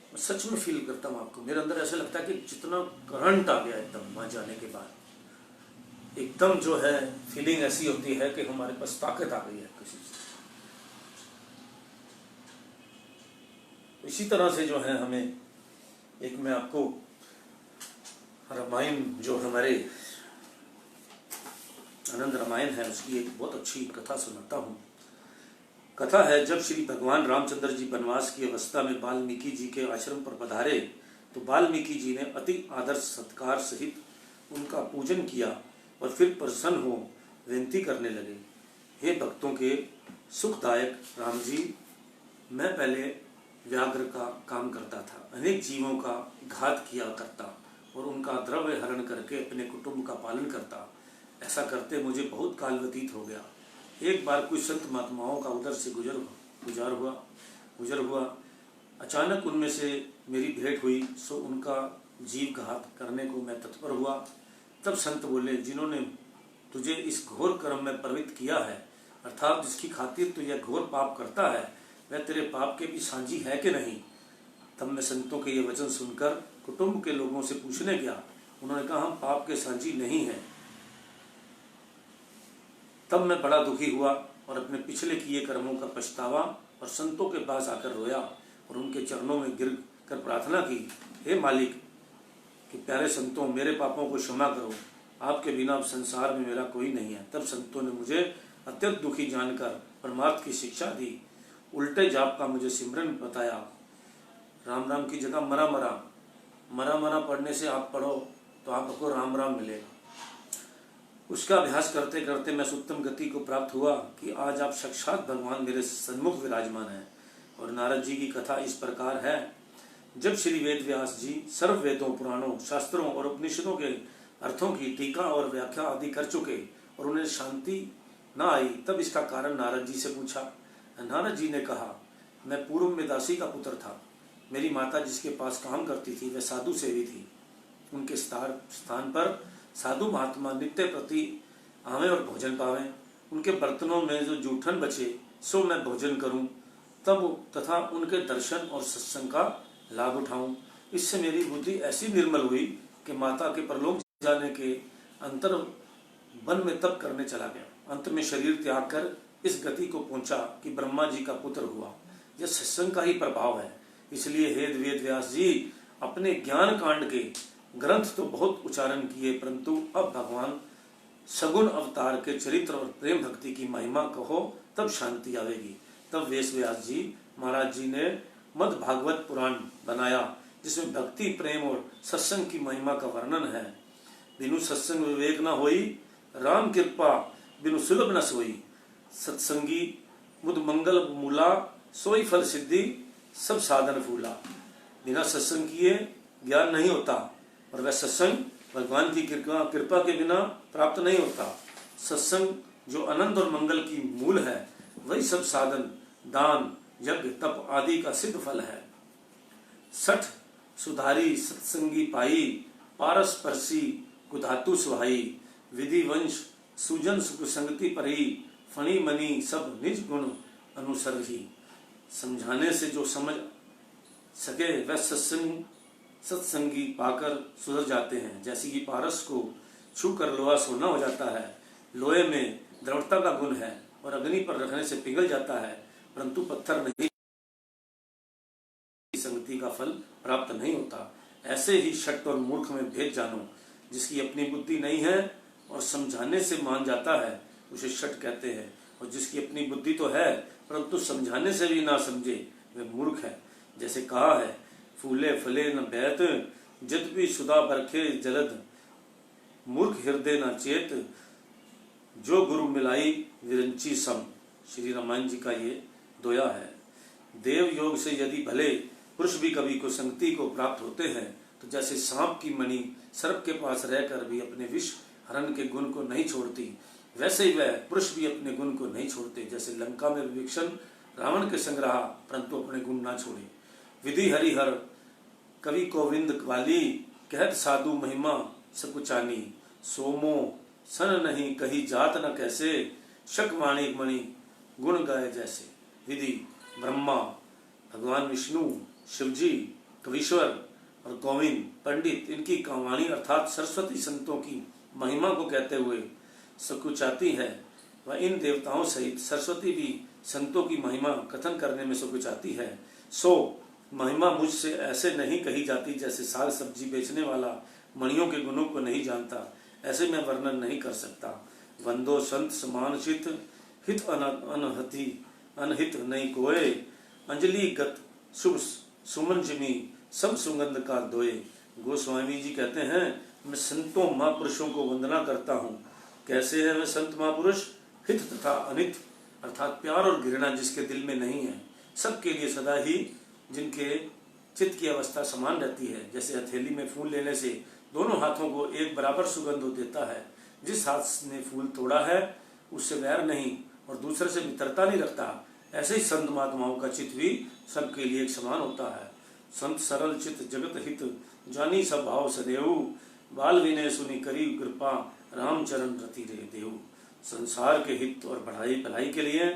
मैं सच में फील करता हूँ आपको, मेरे अंदर ऐसा लगता है कि जितना करंट आ गया एकदम वहाँ जाने के बाद, एकदम जो है फीलिंग ऐसी होती है कि हमारे पास ताकत आ गई है किसी से। इसी तरह से जो है हमें एक, मैं आपको रामायण जो हमारे आनंद रामायण है उसकी एक बहुत अच्छी कथा सुनाता हूँ। कथा है, जब श्री भगवान रामचंद्र जी वनवास की अवस्था में वाल्मीकि जी के आश्रम पर पधारे तो वाल्मीकि जी ने अति आदर सत्कार सहित उनका पूजन किया और फिर प्रसन्न हो विनती करने लगे, हे भक्तों के सुखदायक राम जी, मैं पहले व्याघ्र का काम करता था, अनेक जीवों का घात किया करता और उनका द्रव्य हरण करके अपने कुटुंब का पालन करता। ऐसा करते मुझे बहुत काल व्यतीत हो गया। एक बार कुछ संत महात्माओं का उधर से गुजर हुआ। अचानक उनमें से मेरी भेंट हुई, सो उनका जीव घात करने को मैं तत्पर हुआ। तब संत बोले, जिन्होंने तुझे इस घोर कर्म में प्रवृत्त किया है, अर्थात जिसकी खातिर तू यह घोर पाप करता है, वह तेरे पाप के भी साझी है कि नहीं। तब मैं संतों के ये वचन सुनकर कुटुंब के लोगों से पूछने गया। उन्होंने कहा, हम पाप के साझी नहीं हैं। तब मैं बड़ा दुखी हुआ और अपने पिछले किए कर्मों का पछतावा और संतों के पास आकर रोया और उनके चरणों में गिर कर प्रार्थना की, हे मालिक कि प्यारे संतों, मेरे पापों को क्षमा करो, आपके बिना अब संसार में मेरा कोई नहीं है। तब संतों ने मुझे अत्यंत दुखी जानकर परमार्थ की शिक्षा दी, उल्टे जाप का मुझे सिमरन बताया। राम राम की जगह मरा मरा पढ़ने से आप पढ़ो तो आपको राम राम मिलेगा। उसका अभ्यास करते करते मैं उत्तम गति को प्राप्त हुआ कि आज आप साक्षात भगवान मेरे सन्मुख विराजमान हैं। और नारद जी की कथा इस प्रकार है, जब श्री वेद व्यास जी सर्व वेदों, पुराणों, शास्त्रों और उपनिषदों के अर्थों की टीका और व्याख्या आदि कर चुके और उन्हें शांति न आई, तब इसका कारण नारद जी से पूछा। नारद जी ने कहा, मैं पूर्व में दासी का पुत्र था। मेरी माता जिसके पास काम करती थी वह साधु सेवी थी। उनके स्थान पर साधु महात्मा नित्य प्रति आवें और भोजन पावें। उनके बर्तनों में जो जूठन बचे सो मैं भोजन करूं तब, तथा उनके दर्शन और सत्संग का लाभ उठाऊं। इससे मेरी बुद्धि ऐसी निर्मल हुई कि माता के परलोक जाने के अंतर वन में तप करने चला गया। अंत में शरीर त्याग कर इस गति को पहुंचा कि ब्रह्मा जी का पुत्र हुआ। यह सत्संग का ही प्रभाव है। इसलिए हे वेद व्यास जी, अपने ज्ञान कांड के ग्रंथ तो बहुत उच्चारण किए, परंतु अब भगवान सगुण अवतार के चरित्र और प्रेम भक्ति की महिमा कहो, तब शांति आवेगी। तब वेद व्यास जी महाराज जी ने मद भागवत पुराण बनाया, जिसमें भक्ति, प्रेम और सत्संग की महिमा का वर्णन है। बिनु सत्संग विवेक न होई, राम कृपा बिनु सुलभ न सोई। सत्संगी मुद मंगल मूला, सोई फल सिद्धि सब साधन फूला। बिना सत्संग किए ज्ञान नहीं होता, और वह सत्संग भगवान की कृपा के बिना प्राप्त नहीं होता। सत्संग जो आनंद और मंगल की मूल है, वही सब साधन, दान, यज्ञ, तप आदि का सिद्ध फल है। सठ सुधारी सत्संगी पाई, पारस परसी कुधातु सुहाई। विधि वंश सुजन सुख संगति परी, फणी मनी सब निज गुण अनुसर ही। समझाने से जो समझ सके वह सत्संगी पाकर सुधर जाते हैं। जैसे कि पारस को छू कर लोहा सोना हो जाता है। लोहे में दृढ़ता का गुण है और अग्नि पर रखने से पिघल जाता है, परंतु पत्थर नहीं, संगति का फल प्राप्त नहीं होता। ऐसे ही शट और मूर्ख में भेद जानो। जिसकी अपनी बुद्धि नहीं है और समझाने से मान जाता है उसे शट कहते हैं, और जिसकी अपनी बुद्धि तो है परंतु समझाने से भी ना समझे वह मूर्ख है। जैसे कहा है, फूले फले न बैत जित भी सुधा बरखे जलद, मूर्ख हृदय न चेत जो गुरु मिलाई विरंची सम। श्री रामायण जी का ये दोया है। देव योग से यदि भले पुरुष भी कभी को संगति को प्राप्त होते हैं, तो जैसे सांप की मणि सर्प के पास रहकर भी अपने विष हरण के गुण को नहीं छोड़ती, वैसे ही वह पुरुष भी अपने गुण को नहीं छोड़ते। जैसे लंका में विभीषण रावण के संग रहा परंतु अपने गुण ना छोड़े। विधि हरिहर कवि गोविंद वाली, कहत साधु महिमा सकुचानी, सोमो सन नहीं कही जात न कैसे, शक माणिक मणि गुण गाए जैसे। विधि ब्रह्मा, भगवान विष्णु, शिवजी, कवीश्वर और गोविंद पंडित, इनकी कहानी अर्थात सरस्वती संतों की महिमा को कहते हुए सकुचाती है। वह इन देवताओं सहित सरस्वती भी संतों की महिमा कथन करने में सकुचाती है। सो महिमा मुझसे ऐसे नहीं कही जाती जैसे साग सब्जी बेचने वाला मणियों के गुणों को नहीं जानता, ऐसे मैं वर्णन नहीं कर सकता। वंदो संत समान चित हित अनहति अनहित नहीं कोय, अंजलि गत शुभ सुमन जिमी सब सुगंध का दोए। गोस्वामी जी कहते हैं, मैं संतों महापुरुषों को वंदना करता हूँ। कैसे है वे संत महापुरुष? हित तथा अनित अर्थात प्यार और घृणा जिसके दिल में नहीं है, सबके लिए सदा ही जिनके चित्त की अवस्था समान रहती है। जैसे हथेली में फूल लेने से दोनों हाथों को एक बराबर सुगंध देता है। जिस हाथ ने फूल तोड़ा है उससे वैर नहीं और दूसरे से मित्रता नहीं रखता, ऐसे ही संत महात्माओं का चित्त भी सबके लिए एक समान होता है। संत सरल चित्त जगत हित जानी सब भाव सदैव, बाल विनय सुनी करी कृपा रामचरण रति रे देव। संसार के हित और बढ़ाई भलाई के लिए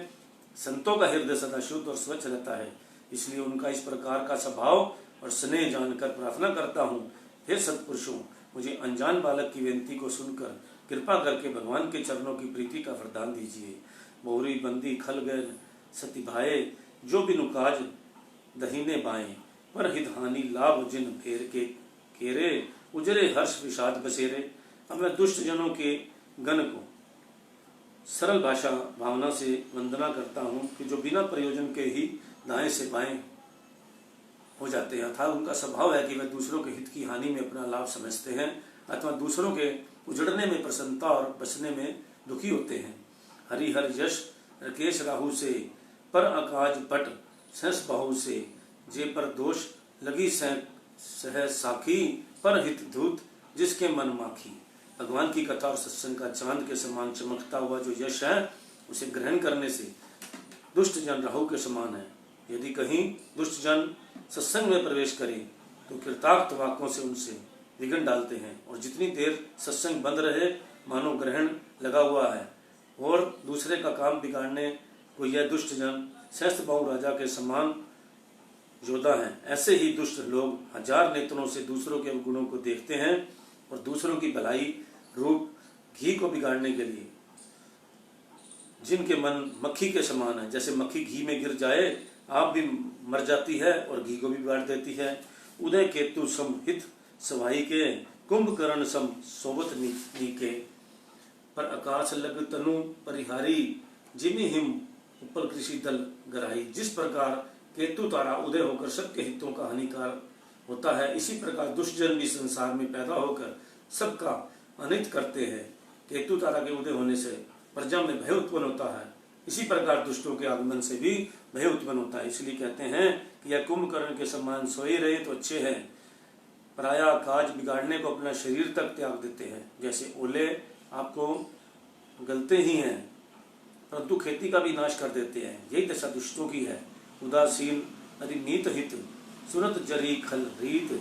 संतों का हृदय सदा शुद्ध और स्वच्छ रहता है, इसलिए उनका इस प्रकार का स्वभाव और स्नेह जानकर प्रार्थना करता हूँ। हे सत्पुरुषों, मुझे अनजान बालक की विनती को सुनकर कृपा करके भगवान के चरणों की प्रीति का वरदान दीजिए। बहुरी बंदी खल गए सती भाए, जो बिनु काज दहीने बाएं, पर हित हानि लाभ जिन फेर के केरे, उजरे हर्ष विषाद बसेरे। अब मैं दुष्ट जनों के गण को सरल भाषा भावना से वंदना करता हूँ कि जो बिना प्रयोजन के ही दाएं से बाएं हो जाते हैं, अर्थात उनका स्वभाव है कि वे दूसरों के हित की हानि में अपना लाभ समझते हैं अथवा दूसरों के उजड़ने में प्रसन्नता और बचने में दुखी होते हैं। हरिहर यश राकेश राहु से, पर अकाज पट सहस बाहु से, जे पर दोष लगी सह साखी, पर हित धूत जिसके मन माखी। भगवान की कथा और सत्संग का चांद के समान चमकता हुआ जो यश है, उसे ग्रहण करने से दुष्ट जन राहु के समान है। यदि कहीं दुष्ट जन सत्संग में प्रवेश करे तो कृतार्थ वाक्यों से उनसे विघ्न डालते हैं, और जितनी देर सत्संग बंद रहे मानो ग्रहण लगा हुआ है और दूसरे का काम बिगाड़ने को यह दुष्ट जन सहस्त्रबाहु राजा के समान योद्धा हैं। ऐसे ही दुष्ट लोग हजार नेत्रों से दूसरों के गुणों को देखते हैं और दूसरों की भलाई रूप घी को बिगाड़ने के लिए, जिनके मन मक्खी के समान है। जैसे मक्खी घी में गिर जाए आप भी मर जाती है और घी को भी बिगाड़ देती है। उदय केतु सम हित सवाई के, कुंभकर्ण सम सोबत नीके, पर आकाश लग तनु परिहारी, जिमि हिम उपल कृषि दल गराई। जिस प्रकार केतु तारा उदय होकर सबके हितों का हानिकार होता है, इसी प्रकार दुष्टजन भी संसार में पैदा होकर सबका अनित करते हैं। केतु तारा के उदय होने से प्रजा में भय उत्पन्न होता है, इसी प्रकार दुष्टों के आगमन से भी भय उत्पन्न होता है। इसलिए कहते हैं कि यह कुंभकर्ण के समान सोए रहे तो अच्छे हैं, पराया काज बिगाड़ने को अपना शरीर तक त्याग देते हैं। जैसे ओले आपको गलते ही हैं परंतु खेती का भी नाश कर देते हैं, यही दशा दुष्टों की है। उदासीन अति नीत हित सुनत जरी खल रीत,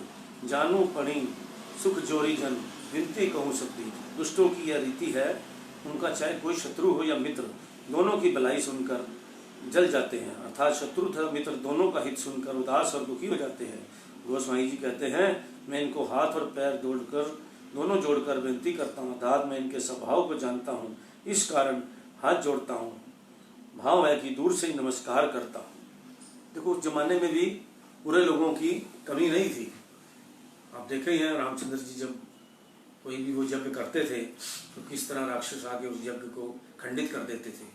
जानू पणी सुख जोरी जन विनती कहूँ सबदी। दुष्टों की यह रीति है, उनका चाहे कोई शत्रु हो या मित्र, दोनों की भलाई सुनकर जल जाते हैं, अर्थात शत्रु तथा मित्र दोनों का हित सुनकर उदास और दुखी हो जाते हैं। गोस्वामी जी कहते हैं, मैं इनको हाथ और पैर दोनों जोड़कर विनती करता हूँ, अर्थात मैं इनके स्वभाव को जानता हूँ, इस कारण हाथ जोड़ता हूँ। भाव है कि दूर से ही नमस्कार करता हूँ। देखो, उस जमाने में भी बुरे लोगों की कमी नहीं थी। आप देखे ही हैं, रामचंद्र जी जब कोई भी वो यज्ञ करते थे तो किस तरह राक्षस आके उस यज्ञ को खंडित कर देते थे।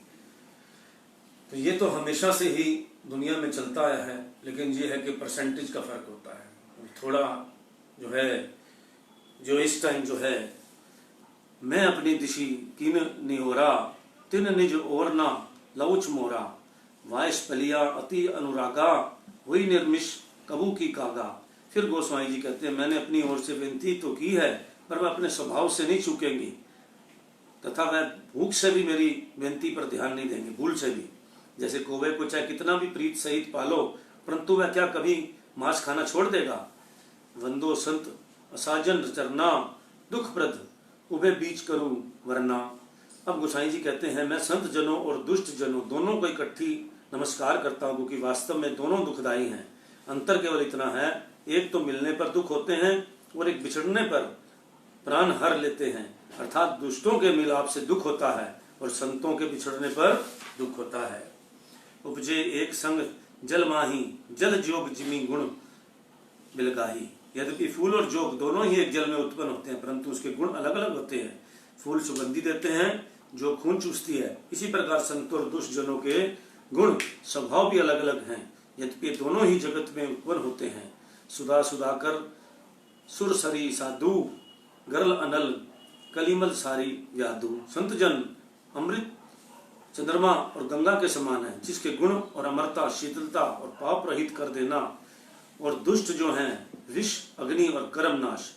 तो ये तो हमेशा से ही दुनिया में चलता आया है, लेकिन ये है कि परसेंटेज का फर्क होता है। थोड़ा जो है, जो इस टाइम जो है, मैं अपनी दिशी किन निहोरा तिन निज और ना लौच मोरा, वायस पलिया अति अनुरागा हुई निर्मिश कबू की कागा। फिर गोस्वामी जी कहते हैं, मैंने अपनी ओर से विनती तो की है, पर वह अपने स्वभाव से नहीं चूकेंगी तथा वह भूख से भी मेरी विनती पर ध्यान नहीं देंगे, भूल से भी। जैसे कौवे को चाहे कितना भी प्रीत सहित पालो, परंतु वह क्या कभी मांस खाना छोड़ देगा। वंदो संत असाजन चरना दुख प्रद उभे बीच करूं वरना। अब गोसाई जी कहते हैं, मैं संत जनों और दुष्ट जनों दोनों को इकट्ठी नमस्कार करता हूं, क्योंकि वास्तव में दोनों दुखदायी हैं। अंतर केवल इतना है, एक तो मिलने पर दुख होते हैं और एक बिछड़ने पर प्राण हर लेते हैं। अर्थात दुष्टों के मिलाप से दुख होता है और संतों के बिछड़ने पर दुख होता है। उपजे एक संग जल माही जल जोग जिमी गुण बिलगाही। यद्यपि फूल और जोग दोनों ही एक जल में उत्पन्न होते हैं, परंतु उसके गुण अलग अलग होते हैं। फूल सुगंधी देते हैं, जो खून चूसती है। इसी प्रकार संत और दुष्ट जनों के गुण स्वभाव भी अलग अलग हैं, यद्यपि दोनों ही जगत में उत्पन्न होते हैं। सुधा सुधाकर सुरसरी साधु गरल अनल कलिमल सारी यादू। संत जन अमृत चंद्रमा और गंगा के समान है, जिसके गुण और अमरता, शीतलता और पाप रहित कर देना। और दुष्ट जो हैं विष, अग्नि और कर्म नाश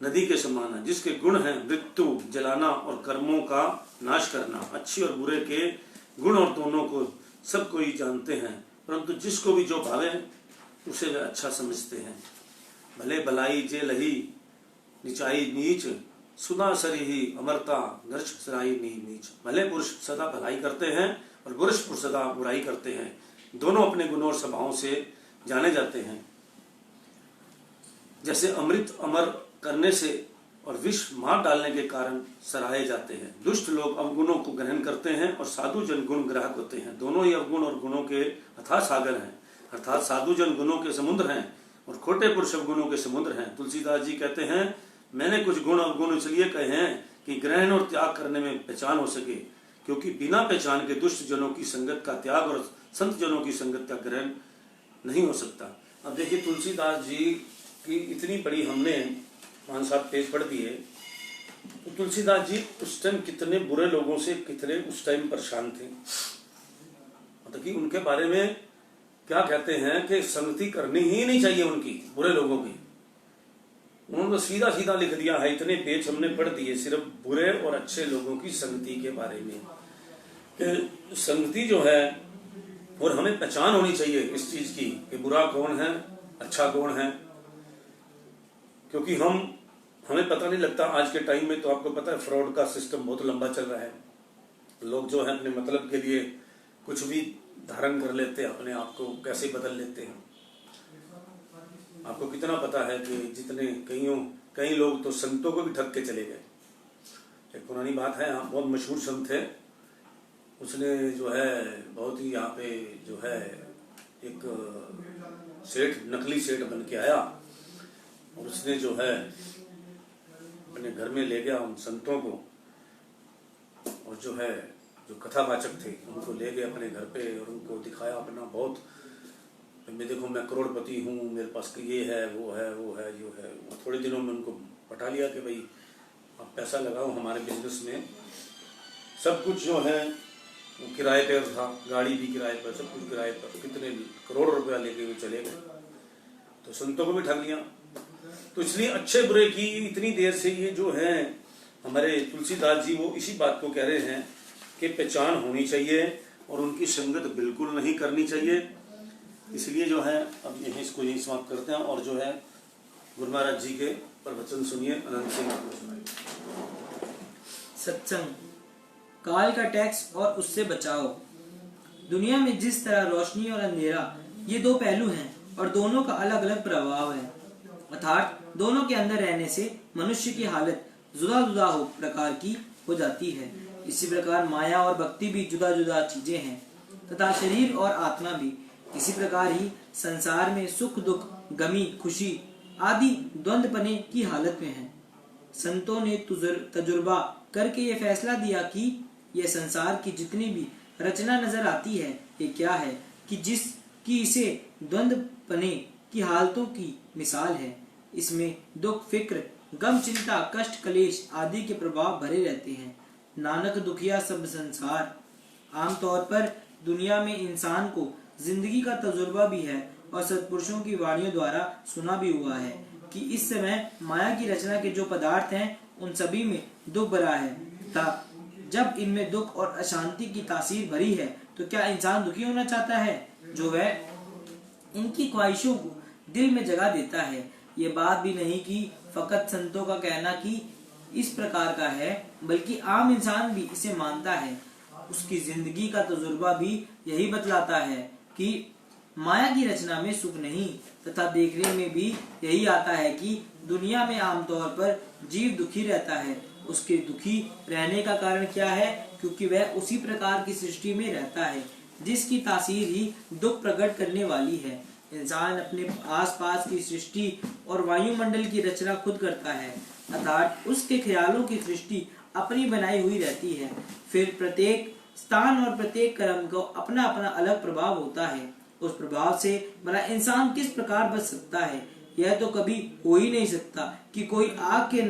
नदी के समान है, जिसके गुण हैं मृत्यु, जलाना और कर्मों का नाश करना। अच्छे और बुरे के गुण और दोनों को सब कोई जानते हैं, परंतु जिसको भी जो भावे उसे वे अच्छा समझते हैं। भले भलाई जे लही निचाई नीच सुना सरी ही अमरता नर्च सराई नीच। भले पुरुष सदा भलाई करते हैं और बुरे पुरुष सदा बुराई करते हैं। दोनों अपने गुणों और स्वभावों से जाने जाते हैं। जैसे अमृत अमर करने से और विष मार डालने के कारण सराहे जाते हैं। दुष्ट लोग अवगुणों को ग्रहण करते हैं और साधु जन गुण ग्राहक होते हैं। दोनों ही अवगुण और गुणों के अथाह सागर हैं, अर्थात साधु जन गुणों के समुद्र हैं और खोटे पुरुष अवगुणों के समुद्र हैं। तुलसीदास जी कहते हैं, मैंने कुछ गुण अवगुण इसलिए कहे हैं कि ग्रहण और त्याग करने में पहचान हो सके, क्योंकि बिना पहचान के दुष्ट जनों की संगत का त्याग और संत जनों की संगत का ग्रहण नहीं हो सकता। अब देखिए, तुलसीदास जी की इतनी बड़ी हमने 5-7 पेज पढ़ दिए, तो तुलसीदास जी उस टाइम कितने बुरे लोगों से कितने उस टाइम परेशान थे। मतलब कि उनके बारे में क्या कहते हैं कि संगति करनी ही नहीं चाहिए उनकी, बुरे लोगों की। उन्होंने सीधा सीधा लिख दिया है, इतने पेज हमने पढ़ दिए सिर्फ बुरे और अच्छे लोगों की संगति के बारे में, कि संगति जो है और हमें पहचान होनी चाहिए इस चीज की कि बुरा कौन है, अच्छा कौन है। क्योंकि हमें पता नहीं लगता। आज के टाइम में तो आपको पता है फ्रॉड का सिस्टम बहुत लंबा चल रहा है। लोग जो है अपने मतलब के लिए कुछ भी धारण कर लेते हैं, अपने आप को कैसे बदल लेते हैं। आपको कितना पता है कि जितने कई लोग तो संतों को भी ठग के चले गए। एक पुरानी बात है, यहाँ बहुत मशहूर संत है, उसने जो है बहुत ही यहाँ पे जो है एक सेठ, नकली सेठ बन के आया और उसने जो है अपने घर में ले गया उन संतों को, और जो है जो कथावाचक थे उनको ले गए अपने घर पे और उनको दिखाया अपना बहुत, मैं देखो मैं करोड़पति हूँ, मेरे पास ये है वो है वो है जो है। थोड़े दिनों में उनको पटा लिया कि भाई आप पैसा लगाओ हमारे बिजनेस में। सब कुछ जो है वो किराए पर था, गाड़ी भी किराए पर, सब कुछ किराए पर, कितने करोड़ रुपया लेके हुए चले गए। तो संतों को भी ठग लिया। तो इसलिए अच्छे बुरे की इतनी देर से ये जो है हमारे तुलसीदास जी वो इसी बात को कह रहे हैं कि पहचान होनी चाहिए और उनकी संगत बिल्कुल नहीं करनी चाहिए। इसलिए जो है अब यही इसको यही समाप्त करते हैं और जो है गुरु महाराज जी के प्रवचन सुनिए। अनंत सिंह सत्संग काल का टैक्स और उससे बचाओ। दुनिया में जिस तरह रोशनी और अंधेरा ये दो पहलू हैं और दोनों का अलग अलग प्रभाव है, अर्थात दोनों के अंदर रहने से मनुष्य की हालत जुदा जुदा प्रकार की हो जाती है। इसी प्रकार माया और भक्ति भी जुदा जुदा चीजें हैं तथा शरीर और आत्मा भी। इसी प्रकार ही संसार में सुख दुख, गमी खुशी आदि द्वंद्वपने की हालत में है। संतों ने तजुर्बा करके ये फैसला दिया कि यह संसार की जितनी भी रचना नजर आती है ये क्या है कि इसे द्वंद्वपने की हालतों की मिसाल है। इसमें दुख, फिक्र, गम, चिंता, कष्ट, कलेश आदि के प्रभाव भरे रहते हैं। नानक दुखिया सब संसार। आमतौर पर दुनिया में इंसान को जिंदगी का तजुर्बा भी है और सत्पुरुषों की वाणियों द्वारा सुना भी हुआ है कि इस समय माया की रचना के जो पदार्थ हैं उन सभी में दुख भरा है तथा जब इनमें दुख और अशांति की तासीर भरी है तो क्या इंसान दुखी होना चाहता है जो वह इनकी ख्वाहिशों को दिल में जगा देता है। ये बात भी नहीं कि फकत संतों का कहना कि इस प्रकार का है, बल्कि आम इंसान भी इसे मानता है। उसकी जिंदगी का तजुर्बा भी यही बतलाता है कि माया की रचना में सुख नहीं तथा देखने में भी यही आता है कि दुनिया में आमतौर पर जीव दुखी रहता है। उसके दुखी रहने का कारण क्या है? क्योंकि वह उसी प्रकार की सृष्टि में रहता है जिसकी तासीर ही दुख प्रकट करने वाली है। इंसान अपने आसपास की सृष्टि और वायुमंडल की रचना खुद करता है, अर्थात उसके ख्यालों की सृष्टि अपनी बनाई हुई रहती है। फिर प्रत्येक स्थान और प्रत्येक कर्म को अपना अपना अलग प्रभाव होता है। उस प्रभाव से भला इंसान किस प्रकार बच सकता है? यह तो कभी हो ही नहीं सकता कि कोई आग के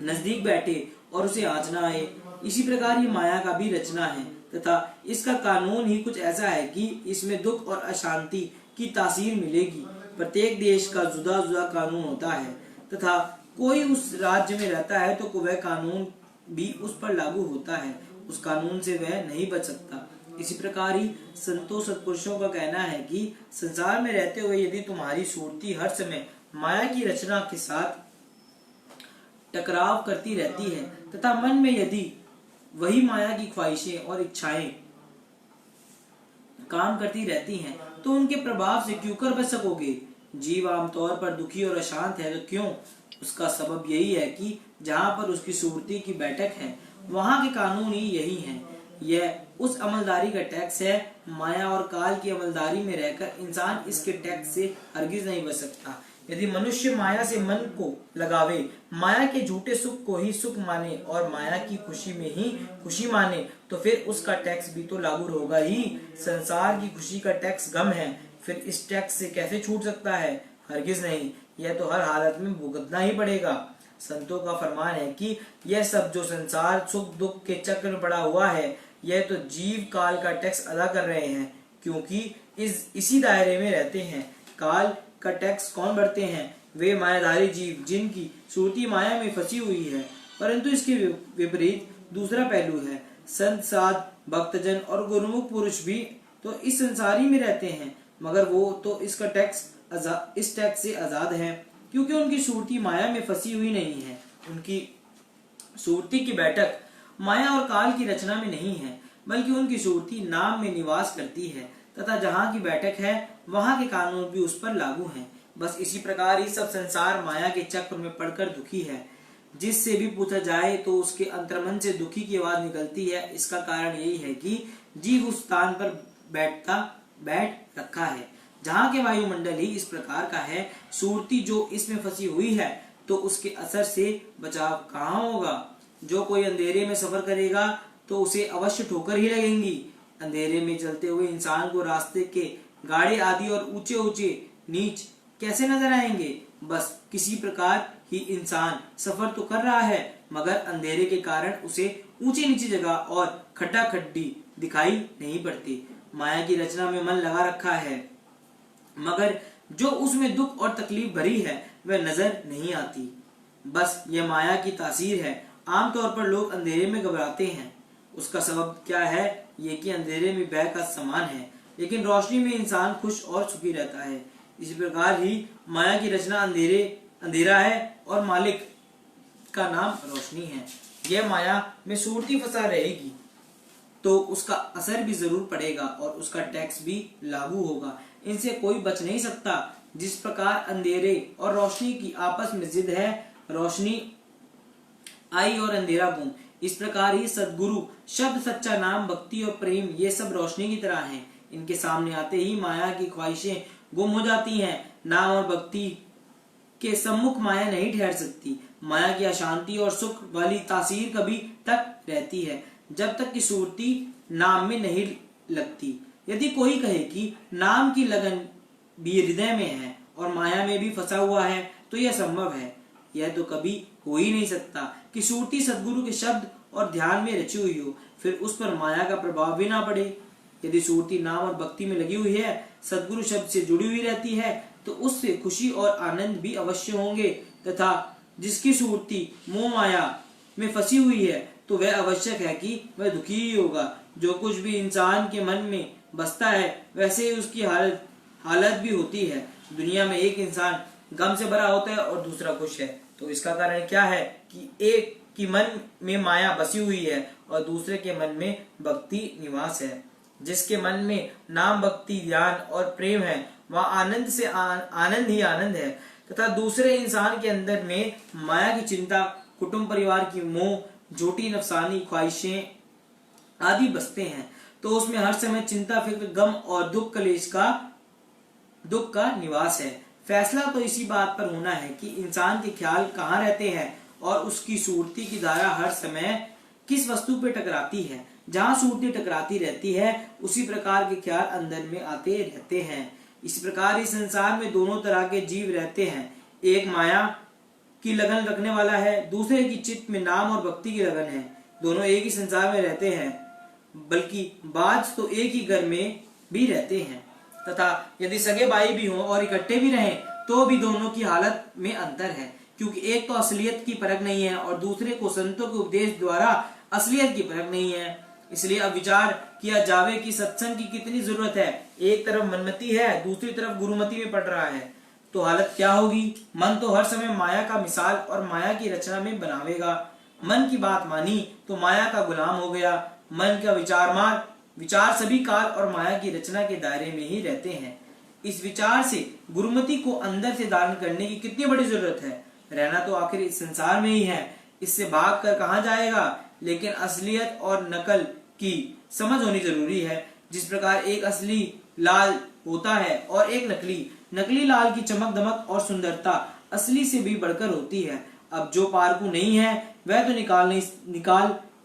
नजदीक बैठे और उसे आँच न आए। इसी प्रकार ये माया का भी रचना है तथा इसका कानून ही कुछ ऐसा है कि इसमें दुख और अशांति की तासीर मिलेगी। प्रत्येक देश का जुदा जुदा कानून होता है तथा कोई उस राज्य में रहता है तो वह कानून भी उस पर लागू होता है। उस कानून से वह नहीं बच सकता। इसी प्रकार ही संतों सत्पुरुषों का कहना है कि संसार में रहते हुए यदि तुम्हारी सुरती हर समय माया की रचना के साथ टकराव करती रहती है तथा मन में यदि वही माया की ख्वाहिशें और इच्छाएं काम करती रहती हैं तो उनके प्रभाव से क्यों कर बच सकोगे? जीव आमतौर पर दुखी और अशांत है तो क्यों? उसका सबब यही है कि जहाँ पर उसकी सुरती की बैठक है वहाँ के कानून ही यही हैं। यह उस अमलदारी का टैक्स है। माया और काल की अमलदारी में रहकर इंसान इसके टैक्स से हरगिज नहीं बच सकता। यदि मनुष्य माया से मन को लगावे, माया के झूठे सुख को ही सुख माने और माया की खुशी में ही खुशी माने तो फिर उसका टैक्स भी तो लागू होगा ही। संसार की खुशी का टैक्स गम है, फिर इस टैक्स से कैसे छूट सकता है? हरगिज नहीं, यह तो हर हालत में भुगतना ही पड़ेगा। संतों का फरमान है कि यह सब जो संसार सुख दुख के चक्र में पड़ा हुआ है यह तो जीव काल का टैक्स अदा कर रहे हैं, क्योंकि इसी दायरे में रहते हैं। काल का टैक्स कौन भरते हैं? वे मायाधारी जीव जिनकी सुरती माया में फंसी हुई है। परंतु इसके विपरीत दूसरा पहलू है। संत साध भक्तजन और गुरुमुख पुरुष भी तो इस संसार ही में रहते हैं, मगर वो तो इस टैक्स से आजाद हैं, क्योंकि उनकी सुरती माया में फंसी हुई नहीं है। उनकी सुरती की बैठक माया और काल की रचना में नहीं है, बल्कि उनकी सुरती नाम में निवास करती है तथा जहाँ की बैठक है वहाँ के कानून भी उस पर लागू हैं। बस इसी प्रकार ही सब संसार माया के चक्र में पड़कर दुखी है। जिससे भी पूछा जाए तो उसके अंतर्मन से दुखी की आवाज निकलती है। इसका कारण यही है कि जीव उस स्थान पर बैठ रखा है जहाँ के वायुमंडल ही इस प्रकार का है। सुरती जो इसमें फंसी हुई है तो उसके असर से बचाव कहाँ होगा? जो कोई अंधेरे में सफर करेगा तो उसे अवश्य ठोकर ही लगेंगी। अंधेरे में चलते हुए इंसान को रास्ते के गाड़े आदि और ऊंचे ऊंचे नीच कैसे नजर आएंगे? बस किसी प्रकार ही इंसान सफर तो कर रहा है, मगर अंधेरे के कारण उसे ऊंची नीची जगह और खड्डा खड्डी दिखाई नहीं पड़ती। माया की रचना में मन लगा रखा है, मगर जो उसमें दुख और तकलीफ भरी है वह नजर नहीं आती। बस यह माया की तासीर है। आमतौर पर लोग अंधेरे में घबराते हैं। उसका सबब क्या है? ये कि अंधेरे में भय का समान है, लेकिन रोशनी में इंसान खुश और सुखी रहता है। इसी प्रकार ही माया की रचना अंधेरा है और मालिक का नाम रोशनी है। यह माया में सूरती फंसा रहेगी तो उसका असर भी जरूर पड़ेगा और उसका टैक्स भी लागू होगा। इनसे कोई बच नहीं सकता। जिस प्रकार अंधेरे और रोशनी की आपस में जिद है, रोशनी आई और अंधेरा गुम, इस प्रकार ही सद्गुरु शब्द, सच्चा नाम, भक्ति और प्रेम ये सब रोशनी की तरह हैं। इनके सामने आते ही माया की ख्वाहिशें गुम हो जाती हैं। नाम और भक्ति के सम्मुख माया नहीं ठहर सकती। माया की अशांति और सुख वाली तासीर कभी तक रहती है जब तक कि सूरती नाम में नहीं लगती। यदि कोई कहे कि नाम की लगन भी हृदय में है और माया में भी फंसा हुआ है तो यह संभव है। यह तो कभी हो ही नहीं सकता कि सूरती सद्गुरु के शब्द और ध्यान में रची हुई हो, फिर उस पर माया का प्रभाव भी ना पड़े। यदि सूरती नाम और भक्ति में लगी हुई है, सद्गुरु शब्द से जुड़ी हुई रहती है, तो उससे खुशी और आनंद भी अवश्य होंगे। तथा जिसकी सूरती मोह माया में फंसी हुई है तो वह आवश्यक है कि वह दुखी ही होगा। जो कुछ भी इंसान के मन में बसता है वैसे ही उसकी हालत भी होती है। दुनिया में एक इंसान गम से भरा होता है और दूसरा खुश है, तो इसका कारण क्या है कि एक की मन में माया बसी हुई है और दूसरे के मन में भक्ति निवास है। जिसके मन में नाम, भक्ति, ध्यान और प्रेम है वह आनंद से आनंद ही आनंद है, तथा दूसरे इंसान के अंदर में माया की चिंता, कुटुंब परिवार की मोह, झूठी नफसानी ख्वाहिशें आदि बसते हैं, तो उसमें हर समय चिंता, फिक्र, गम और दुख का निवास है। फैसला तो इसी बात पर होना है कि इंसान के ख्याल कहाँ रहते हैं और उसकी सूरती की धारा हर समय किस वस्तु पे टकराती है। जहाँ सूरती टकराती रहती है उसी प्रकार के ख्याल अंदर में आते रहते हैं। इस प्रकार इस संसार में दोनों तरह के जीव रहते हैं। एक माया की लगन रखने वाला है, दूसरे की चित्त में नाम और भक्ति की लगन है। दोनों एक ही संसार में रहते हैं, बल्कि बाज तो एक ही घर में भी रहते हैं। तथा यदि सगे भाई भी हों और इकट्ठे भी रहें तो भी दोनों की हालत में अंतर है, क्योंकि एक तो असलियत की परख नहीं है और दूसरे को संतों के उपदेश द्वारा असलियत की परख नहीं है। इसलिए अब विचार किया जावे कि सत्संग की कितनी जरूरत है। एक तरफ मनमति है, दूसरी तरफ गुरुमति में पड़ रहा है, तो हालत क्या होगी। मन तो हर समय माया का मिसाल और माया की रचना में बनावेगा। मन की बात मानी तो माया का गुलाम हो गया। मन का विचार सभी काल और माया की रचना के दायरे में ही रहते हैं। इस विचार से गुरुमति को अंदर से धारण करने की कितनी बड़ी जरूरत है। रहना तो आखिर इस संसार में ही है, इससे भाग कर कहाँ जाएगा। लेकिन असलियत और नकल की समझ होनी जरूरी है। जिस प्रकार एक असली लाल होता है और एक नकली लाल की चमक दमक और सुंदरता असली से भी बढ़कर होती है। अब जो पारकू नहीं है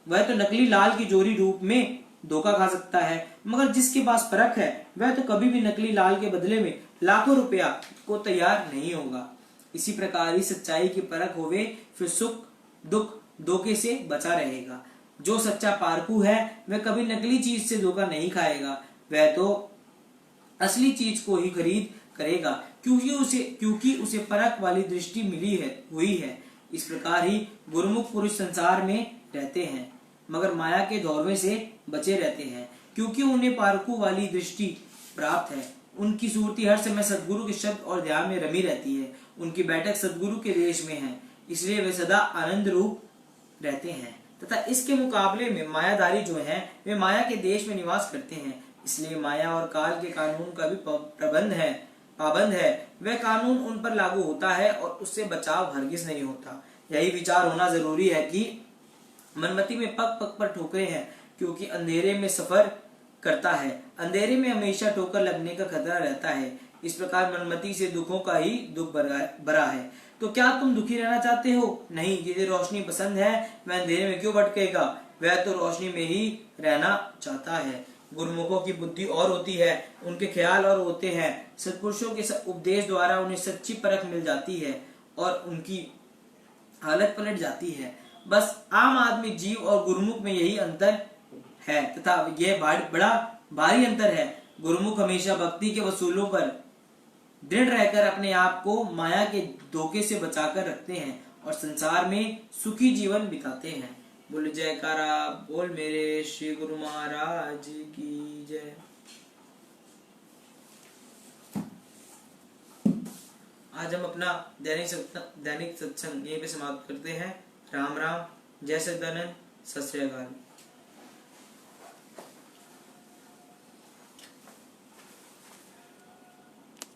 वह तो नकली लाल की जोरी रूप में धोखा खा सकता है, मगर जिसके पास परख है वह तो कभी भी नकली लाल के बदले में लाखों रुपया को तैयार नहीं होगा। इसी प्रकार ही सच्चाई की परख होवे, फिर सुख दुख धोखे से बचा रहेगा। जो सच्चा पारकू है वह कभी नकली चीज से धोखा नहीं खाएगा, वह तो असली चीज को ही खरीद करेगा, क्योंकि उसे परख वाली दृष्टि हुई है। इस प्रकार ही गुरुमुख पुरुष संसार में रहते हैं, मगर माया के दौरवे से बचे रहते हैं, क्योंकि उन्हें पारकू वाली दृष्टि प्राप्त है। उनकी सूरती हर समय सद्गुरु के शब्द और ध्यान में रमी रहती है। उनकी बैठक सद्गुरु के देश में है, इसलिए वे सदा आनंद रूप रहते हैं। तथा इसके मुकाबले में मायाधारी जो हैं वे माया के देश में निवास करते हैं, इसलिए माया और काल के कानून का भी पाबंद है। वह कानून उन पर लागू होता है और उससे बचाव हरगिज नहीं होता। यही विचार होना जरूरी है कि मनमति में पग पग पर ठोकरें हैं, क्योंकि अंधेरे में सफर करता है, अंधेरे में हमेशा ठोकर लगने का खतरा रहता है। इस प्रकार मनमति से दुखों का ही दुख भरा है। तो क्या तुम दुखी रहना चाहते हो? नहीं, जिसे रोशनी पसंद है वह अंधेरे में क्यों भटकेगा, वह तो रोशनी में ही रहना चाहता है। गुरुमुखों की बुद्धि और होती है, उनके ख्याल और होते हैं। सत्पुरुषों के उपदेश द्वारा उन्हें सच्ची परख मिल जाती है और उनकी हालत पलट जाती है। बस आम आदमी जीव और गुरुमुख में यही अंतर है, तथा यह बड़ा भारी अंतर है। गुरुमुख हमेशा भक्ति के वसूलों पर दृढ़ रहकर अपने आप को माया के धोखे से बचाकर रखते हैं और संसार में सुखी जीवन बिताते हैं। बोल जयकारा बोल मेरे श्री गुरु महाराज की जय। आज हम अपना दैनिक सत्संग यहीं पे समाप्त करते हैं। राम राम। जय सच्चिदानंद, सत श्री अकाल।